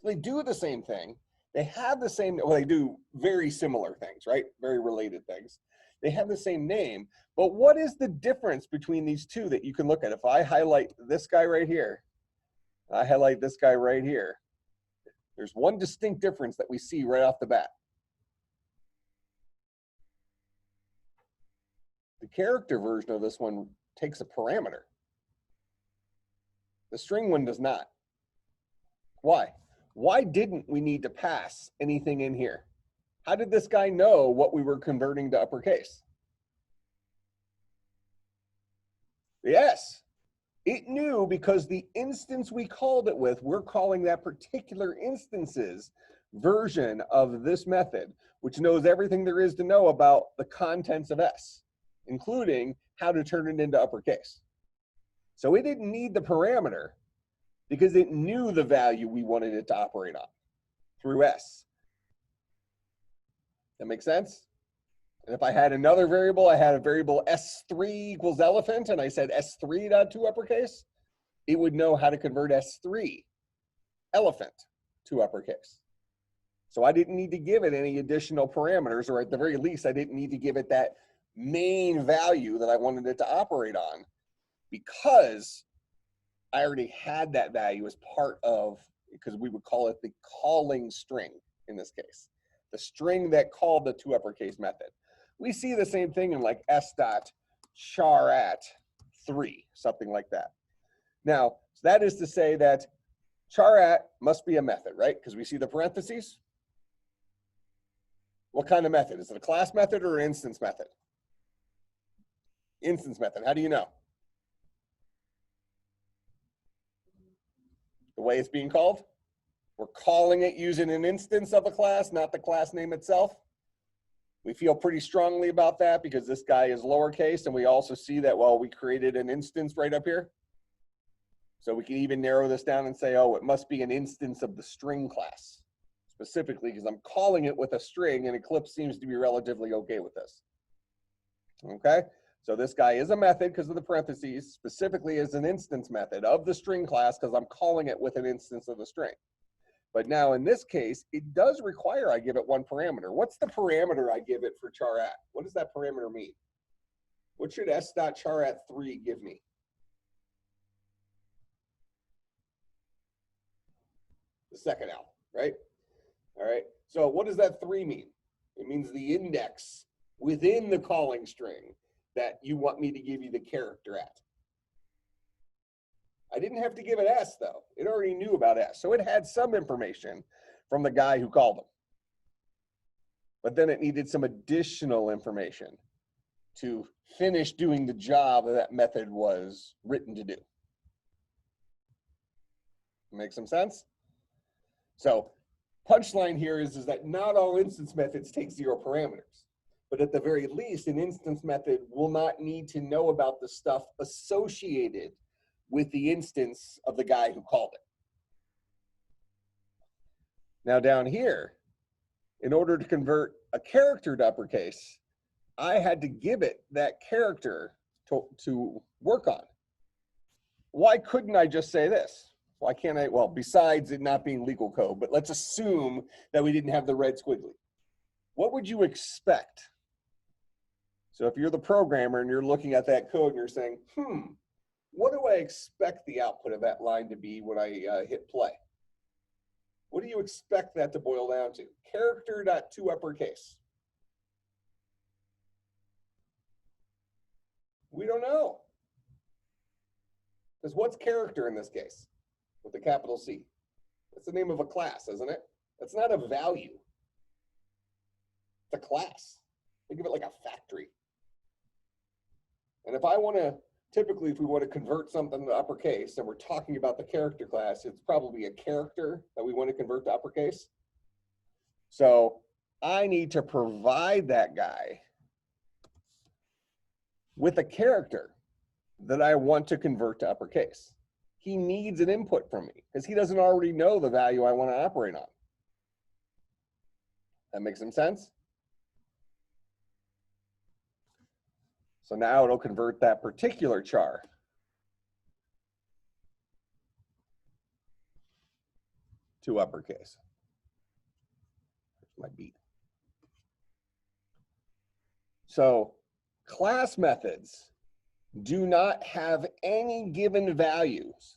So they do the same thing. They have the same, well, they do very similar things, right? Very related things. They have the same name, but what is the difference between these two that you can look at? If I highlight this guy right here, I highlight this guy right here, there's one distinct difference that we see right off the bat. The character version of this one takes a parameter. The string one does not. Why? Why didn't we need to pass anything in here? How did this guy know what we were converting to uppercase? Yes, it knew because the instance we called it with, we're calling that particular instance's version of this method, which knows everything there is to know about the contents of S, including how to turn it into uppercase. So it didn't need the parameter because it knew the value we wanted it to operate on through S. That makes sense? And if I had another variable, I had a variable S3 equals elephant, and I said S3.to uppercase, it would know how to convert S3, elephant, to uppercase. So I didn't need to give it any additional parameters, or at the very least, I didn't need to give it that main value that I wanted it to operate on because I already had that value as part of, because we would call it the calling string in this case, the string that called the 2 uppercase method. We see the same thing in like s.charat3, something like that. Now, that is to say that charat must be a method, right? Because we see the parentheses. What kind of method? Is it a class method or an instance method? Instance method. How do you know? The way it's being called? We're calling it using an instance of a class, not the class name itself. We feel pretty strongly about that because this guy is lowercase, and we also see that, well, we created an instance right up here. So we can even narrow this down and say, oh, it must be an instance of the string class, specifically because I'm calling it with a string, and Eclipse seems to be relatively okay with this. Okay, so this guy is a method because of the parentheses, specifically as an instance method of the string class because I'm calling it with an instance of the string. But now in this case, it does require I give it one parameter. What's the parameter I give it for charat? What does that parameter mean? What should s.charat3 give me? the second L, right? All right, so what does that 3 mean? It means the index within the calling string that you want me to give you the character at. I didn't have to give it S though. It already knew about S. So it had some information from the guy who called them. But then it needed some additional information to finish doing the job that method was written to do. Make some sense? So punchline here is that not all instance methods take 0 parameters. But at the very least, an instance method will not need to know about the stuff associated with the instance of the guy who called it. Now down here, in order to convert a character to uppercase, I had to give it that character to work on. Why couldn't I just say this? Why can't I? Well, besides it not being legal code, but let's assume that we didn't have the red squiggly. What would you expect? So if you're the programmer and you're looking at that code and you're saying, what do I expect the output of that line to be when I hit play? What do you expect that to boil down to? Character.toUppercase. We don't know. Because what's character in this case? With a capital C. That's the name of a class, isn't it? That's not a value. It's a class. Think of it like a factory. And if I want to, typically if we want to convert something to uppercase and we're talking about the character class, it's probably a character that we want to convert to uppercase. So I need to provide that guy with a character that I want to convert to uppercase. He needs an input from me because he doesn't already know the value I want to operate on. That makes some sense? So now it'll convert that particular char to uppercase. Here's my beat. So class methods do not have any given values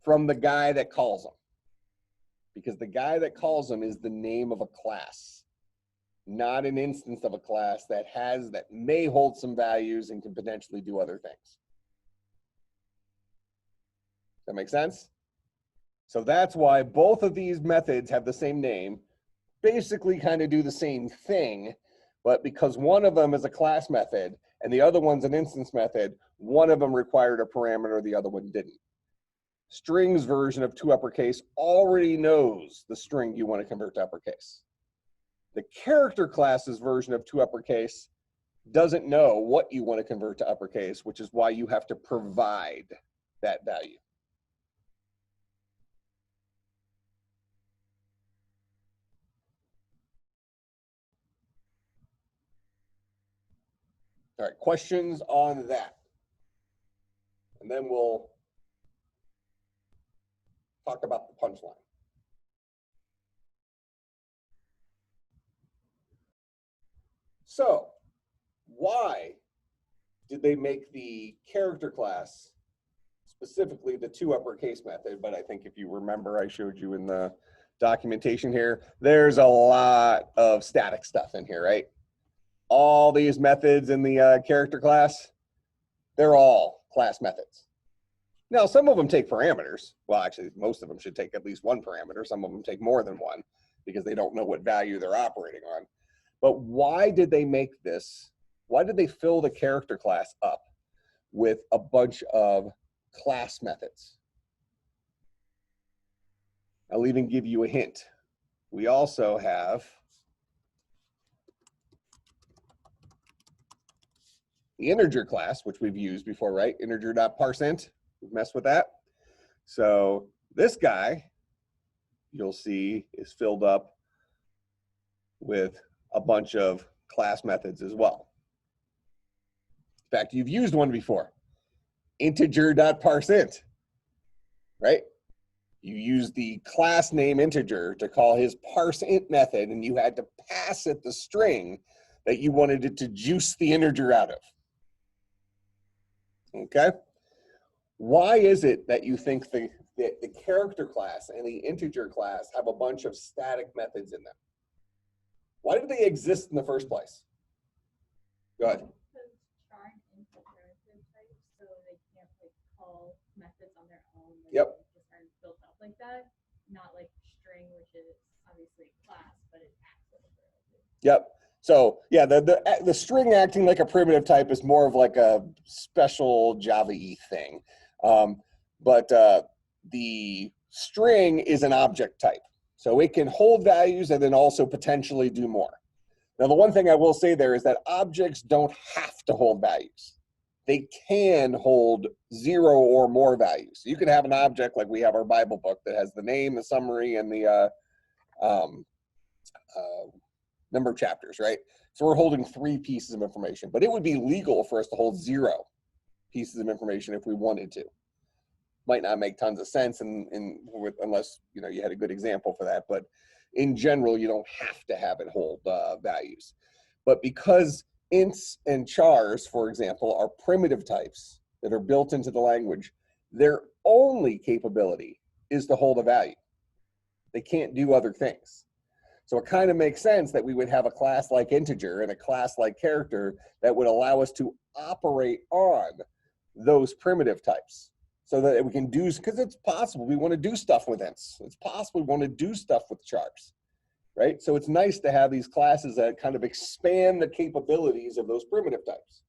from the guy that calls them, because the guy that calls them is the name of a class, not an instance of a class that may hold some values and can potentially do other things. That make sense? So that's why both of these methods have the same name, basically kind of do the same thing, but because one of them is a class method and the other one's an instance method, one of them required a parameter, the other one didn't. String's version of toUppercase already knows the string you want to convert to uppercase. The character class's version of toUppercase doesn't know what you want to convert to uppercase, which is why you have to provide that value. All right, questions on that? And then we'll talk about the punchline. So, why did they make the character class, specifically the toUppercase method? But I think if you remember, I showed you in the documentation here, there's a lot of static stuff in here, right? All these methods in the character class, they're all class methods. Now, some of them take parameters. Well, actually, most of them should take at least one parameter. Some of them take more than one because they don't know what value they're operating on. But why did they make this? Why did they fill the character class up with a bunch of class methods? I'll even give you a hint. We also have the integer class, which we've used before, right? Integer.parseInt, we've messed with that. So this guy, you'll see, is filled up with a bunch of class methods as well. In fact, you've used one before, integer.parseInt, right? You use the class name integer to call his parseInt method, and you had to pass it the string that you wanted it to juice the integer out of. Okay? Why is it that you think the the character class and the integer class have a bunch of static methods in them. Why did they exist in the first place? Go ahead. Because char and int are primitive types, so they can't like call methods on their own. Like, Yep. just aren't built up like that. Not like string, which is obviously a class, but it acts like a primitive. Yep. So yeah, the string acting like a primitive type is more of like a special Java-y thing. But the string is an object type. So it can hold values and then also potentially do more. Now, the one thing I will say there is that objects don't have to hold values. They can hold 0 or more values. You could have an object like we have our Bible book that has the name, the summary, and the number of chapters, right? So we're holding 3 pieces of information, but it would be legal for us to hold 0 pieces of information if we wanted to. Might not make tons of sense unless you had a good example for that, but in general, you don't have to have it hold values. But because ints and chars, for example, are primitive types that are built into the language, their only capability is to hold a value. They can't do other things. So it kind of makes sense that we would have a class like integer and a class like character that would allow us to operate on those primitive types so that we can do, because it's possible we want to do stuff with ints. It's possible we want to do stuff with chars, right? So it's nice to have these classes that kind of expand the capabilities of those primitive types.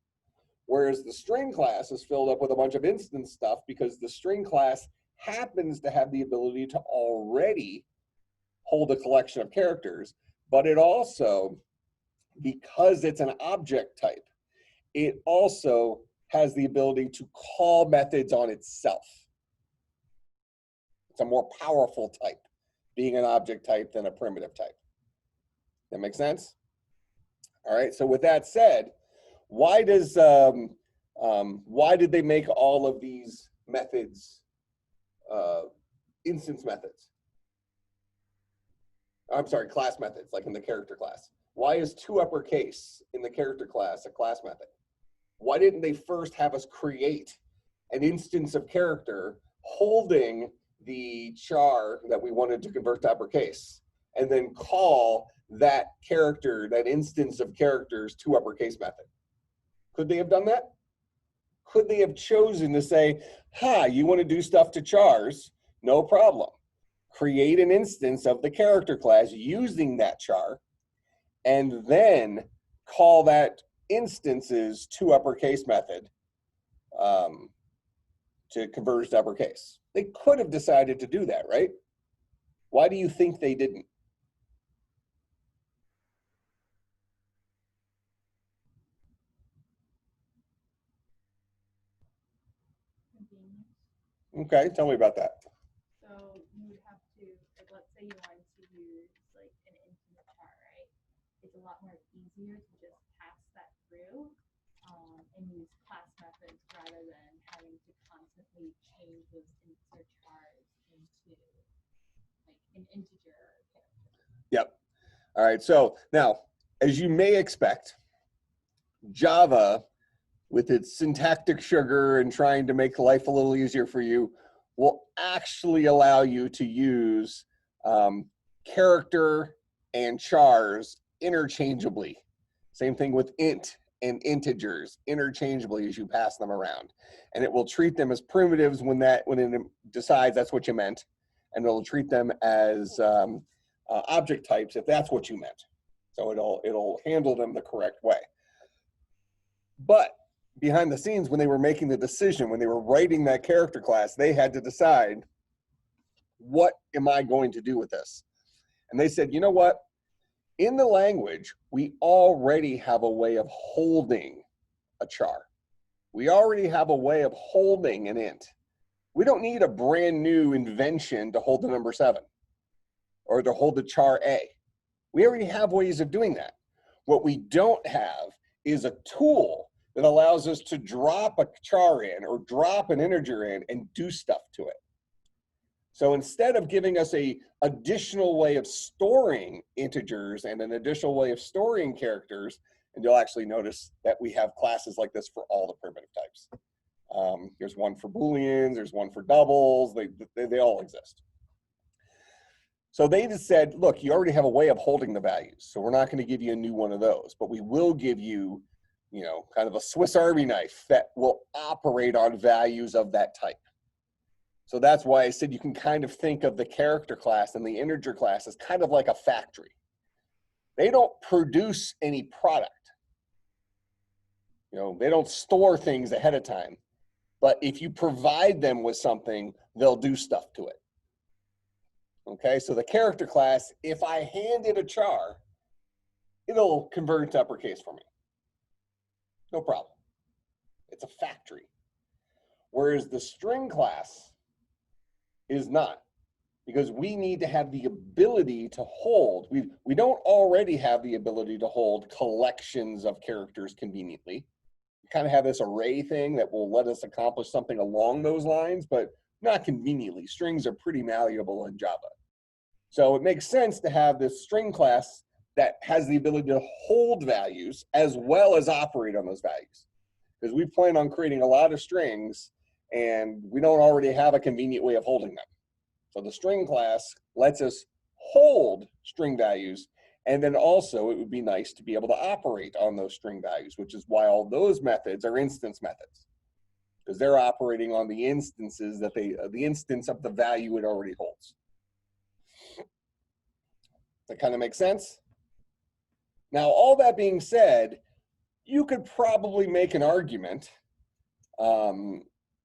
Whereas the string class is filled up with a bunch of instance stuff because the string class happens to have the ability to already hold a collection of characters, but it also, because it's an object type, it also has the ability to call methods on itself. It's a more powerful type, being an object type than a primitive type. That make sense? All right, so with that said, why did they make all of these methods instance methods? I'm sorry, class methods, like in the character class. Why is 2 uppercase in the character class a class method? Why didn't they first have us create an instance of character holding the char that we wanted to convert to uppercase and then call that character, that instance of characters, to uppercase method? Could they have done that? Could they have chosen to say, you want to do stuff to chars? No problem. Create an instance of the character class using that char, and then call that instances to uppercase method to converge to uppercase. They could have decided to do that, right? Why do you think they didn't? Okay, tell me about that. So you would have to, like, let's say you wanted to use like an infinite char, right? It's a lot more easier to just pass that through and use class methods rather than having to constantly change those instance chars into like an integer or a character. Yep. All right, so now, as you may expect, Java, with its syntactic sugar and trying to make life a little easier for you, will actually allow you to use character and chars interchangeably. Same thing with int and integers interchangeably as you pass them around. And it will treat them as primitives when it decides that's what you meant, and it'll treat them as object types if that's what you meant. So it'll handle them the correct way. But behind the scenes, when they were making the decision, when they were writing that character class, they had to decide, what am I going to do with this? And they said, you know what? In the language, we already have a way of holding a char. We already have a way of holding an int. We don't need a brand new invention to hold the number 7 or to hold the char A. We already have ways of doing that. What we don't have is a tool that allows us to drop a char in or drop an integer in and do stuff to it. So instead of giving us an additional way of storing integers and an additional way of storing characters, and you'll actually notice that we have classes like this for all the primitive types. There's one for Booleans, there's one for doubles, they all exist. So they just said, look, you already have a way of holding the values, so we're not going to give you a new one of those, but we will give you, you know, kind of a Swiss Army knife that will operate on values of that type. So that's why I said you can kind of think of the character class and the integer class as kind of like a factory. They don't produce any product. You know, they don't store things ahead of time. But if you provide them with something, they'll do stuff to it. Okay, so the character class, if I hand it a char, it'll convert to uppercase for me. No problem. It's a factory. Whereas the string class is not, because we need to have the ability to hold. We don't already have the ability to hold collections of characters conveniently. We kind of have this array thing that will let us accomplish something along those lines, but not conveniently. Strings are pretty malleable in Java. So it makes sense to have this string class that has the ability to hold values as well as operate on those values. Because we plan on creating a lot of strings and we don't already have a convenient way of holding them. So the string class lets us hold string values, and then also it would be nice to be able to operate on those string values, which is why all those methods are instance methods, because they're operating on the instances that the instance of the value it already holds. That kind of makes sense? Now, all that being said, you could probably make an argument,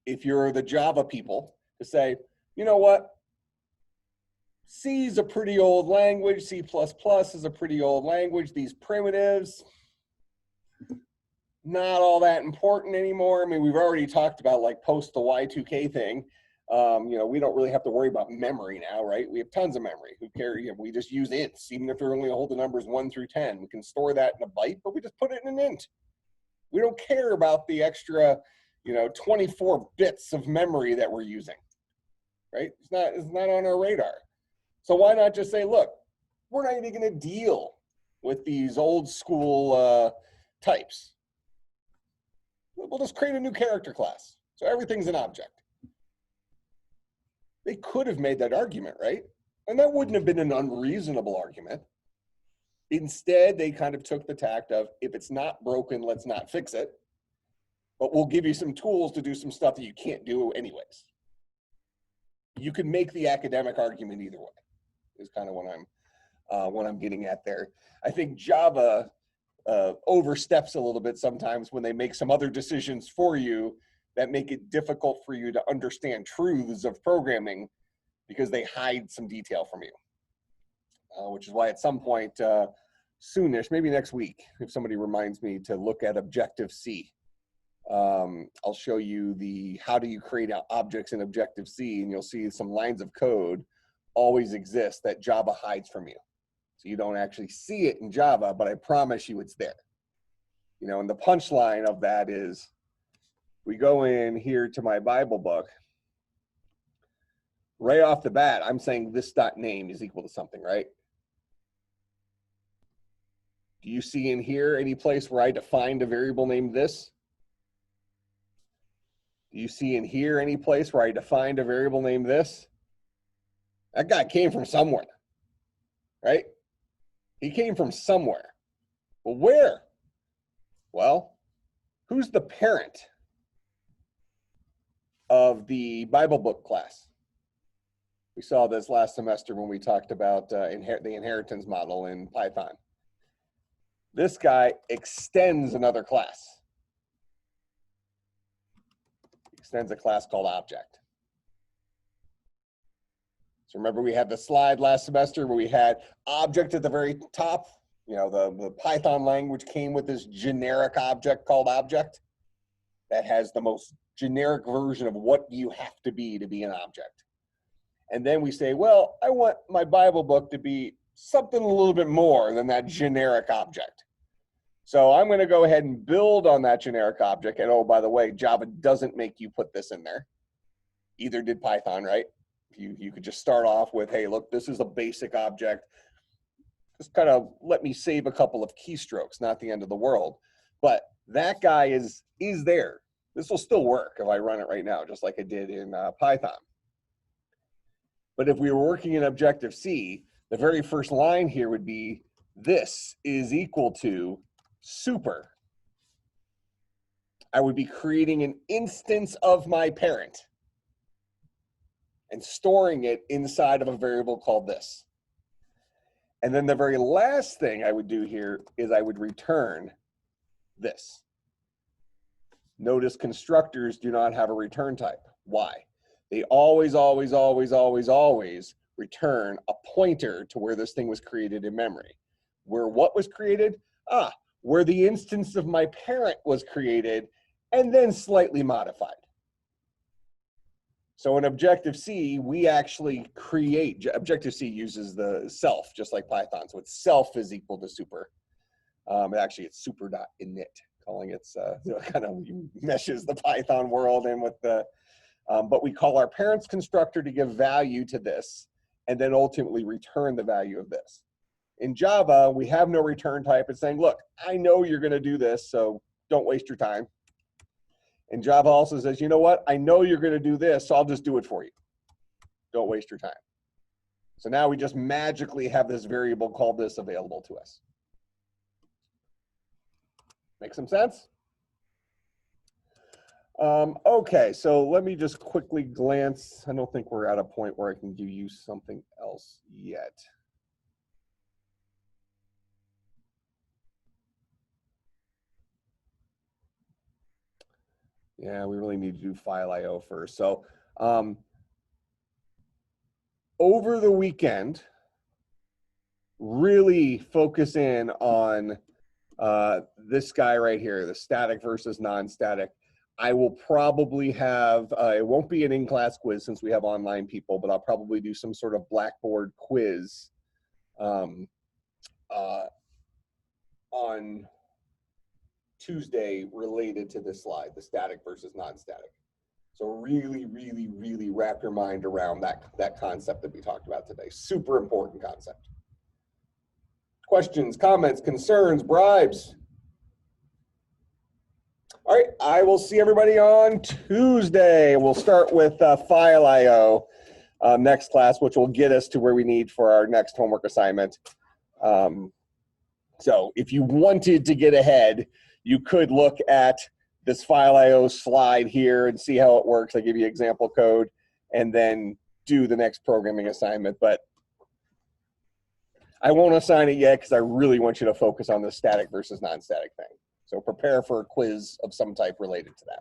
if you're the Java people, to say, you know what? C is a pretty old language. C++ is a pretty old language. These primitives, not all that important anymore. I mean, we've already talked about like post the Y2K thing. You know, we don't really have to worry about memory now, right? We have tons of memory. Who cares? You know, we just use ints, even if we only hold the numbers 1 through 10. We can store that in a byte, but we just put it in an int. We don't care about the extra, you know, 24 bits of memory that we're using, right? It's not on our radar. So why not just say, look, we're not even going to deal with these old school types. We'll just create a new character class. So everything's an object. They could have made that argument, right? And that wouldn't have been an unreasonable argument. Instead, they kind of took the tact of, if it's not broken, let's not fix it. But we'll give you some tools to do some stuff that you can't do anyways. You can make the academic argument either way, is kind of what I'm getting at there. I think Java oversteps a little bit sometimes when they make some other decisions for you that make it difficult for you to understand truths of programming because they hide some detail from you. Which is why at some point soonish, maybe next week, if somebody reminds me to look at Objective-C, I'll show you how do you create objects in Objective-C, and you'll see some lines of code always exist that Java hides from you. So you don't actually see it in Java, but I promise you it's there. You know, and the punchline of that is, we go in here to my Bible book, right off the bat, I'm saying this dot name is equal to something, right? Do you see in here any place where I defined a variable named this? Do you see in here any place where I defined a variable named this? That guy came from somewhere, right? He came from somewhere. Well, where? Well, who's the parent of the Bible book class? We saw this last semester when we talked about the inheritance model in Python. This guy extends another class. Extends a class called object. So remember we had the slide last semester where we had object at the very top. You know, the Python language came with this generic object called object that has the most generic version of what you have to be an object. And then we say, well, I want my Bible book to be something a little bit more than that generic object. So I'm going to go ahead and build on that generic object. And oh, by the way, Java doesn't make you put this in there. Either did Python, right? You could just start off with, hey, look, this is a basic object. Just kind of let me save a couple of keystrokes, not the end of the world. But that guy is there. This will still work if I run it right now, just like I did in Python. But if we were working in Objective-C, the very first line here would be, this is equal to super. I would be creating an instance of my parent and storing it inside of a variable called this. And then the very last thing I would do here is I would return this. Notice constructors do not have a return type. Why? They always return a pointer to where this thing was created in memory. Where what was created? Where the instance of my parent was created and then slightly modified. So in Objective-C, we actually create, Objective-C uses the self, just like Python. So it's self is equal to super. Actually, it's super.init, calling it, kind of meshes the Python world in with the, but we call our parents constructor to give value to this and then ultimately return the value of this. In Java, we have no return type. It's saying, look, I know you're going to do this, so don't waste your time. And Java also says, you know what? I know you're going to do this, so I'll just do it for you. Don't waste your time. So now we just magically have this variable called this available to us. Make some sense? Okay, so let me just quickly glance. I don't think we're at a point where I can give you something else yet. Yeah, we really need to do file IO first. So over the weekend, really focus in on this guy right here, the static versus non-static. I will probably have, it won't be an in-class quiz since we have online people, but I'll probably do some sort of Blackboard quiz on Tuesday related to this slide, the static versus non-static. So really wrap your mind around that concept that we talked about today. Super important concept. Questions, comments, concerns, bribes? All right, I will see everybody on Tuesday. We'll start with file IO next class, which will get us to where we need for our next homework assignment. So if you wanted to get ahead, you could look at this file IO slide here and see how it works. I give you example code and then do the next programming assignment. But I won't assign it yet because I really want you to focus on the static versus non-static thing. So prepare for a quiz of some type related to that.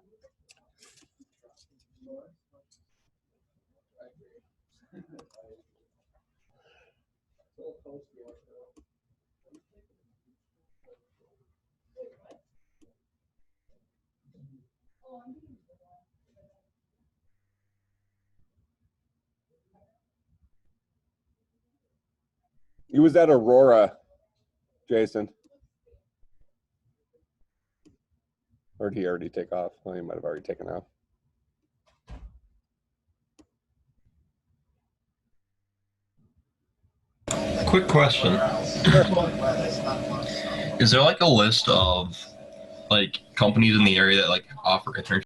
He was at Aurora, Jason. Or did he already take off? Well, he might have already taken off. Quick question. Is there like a list of like companies in the area that like offer internships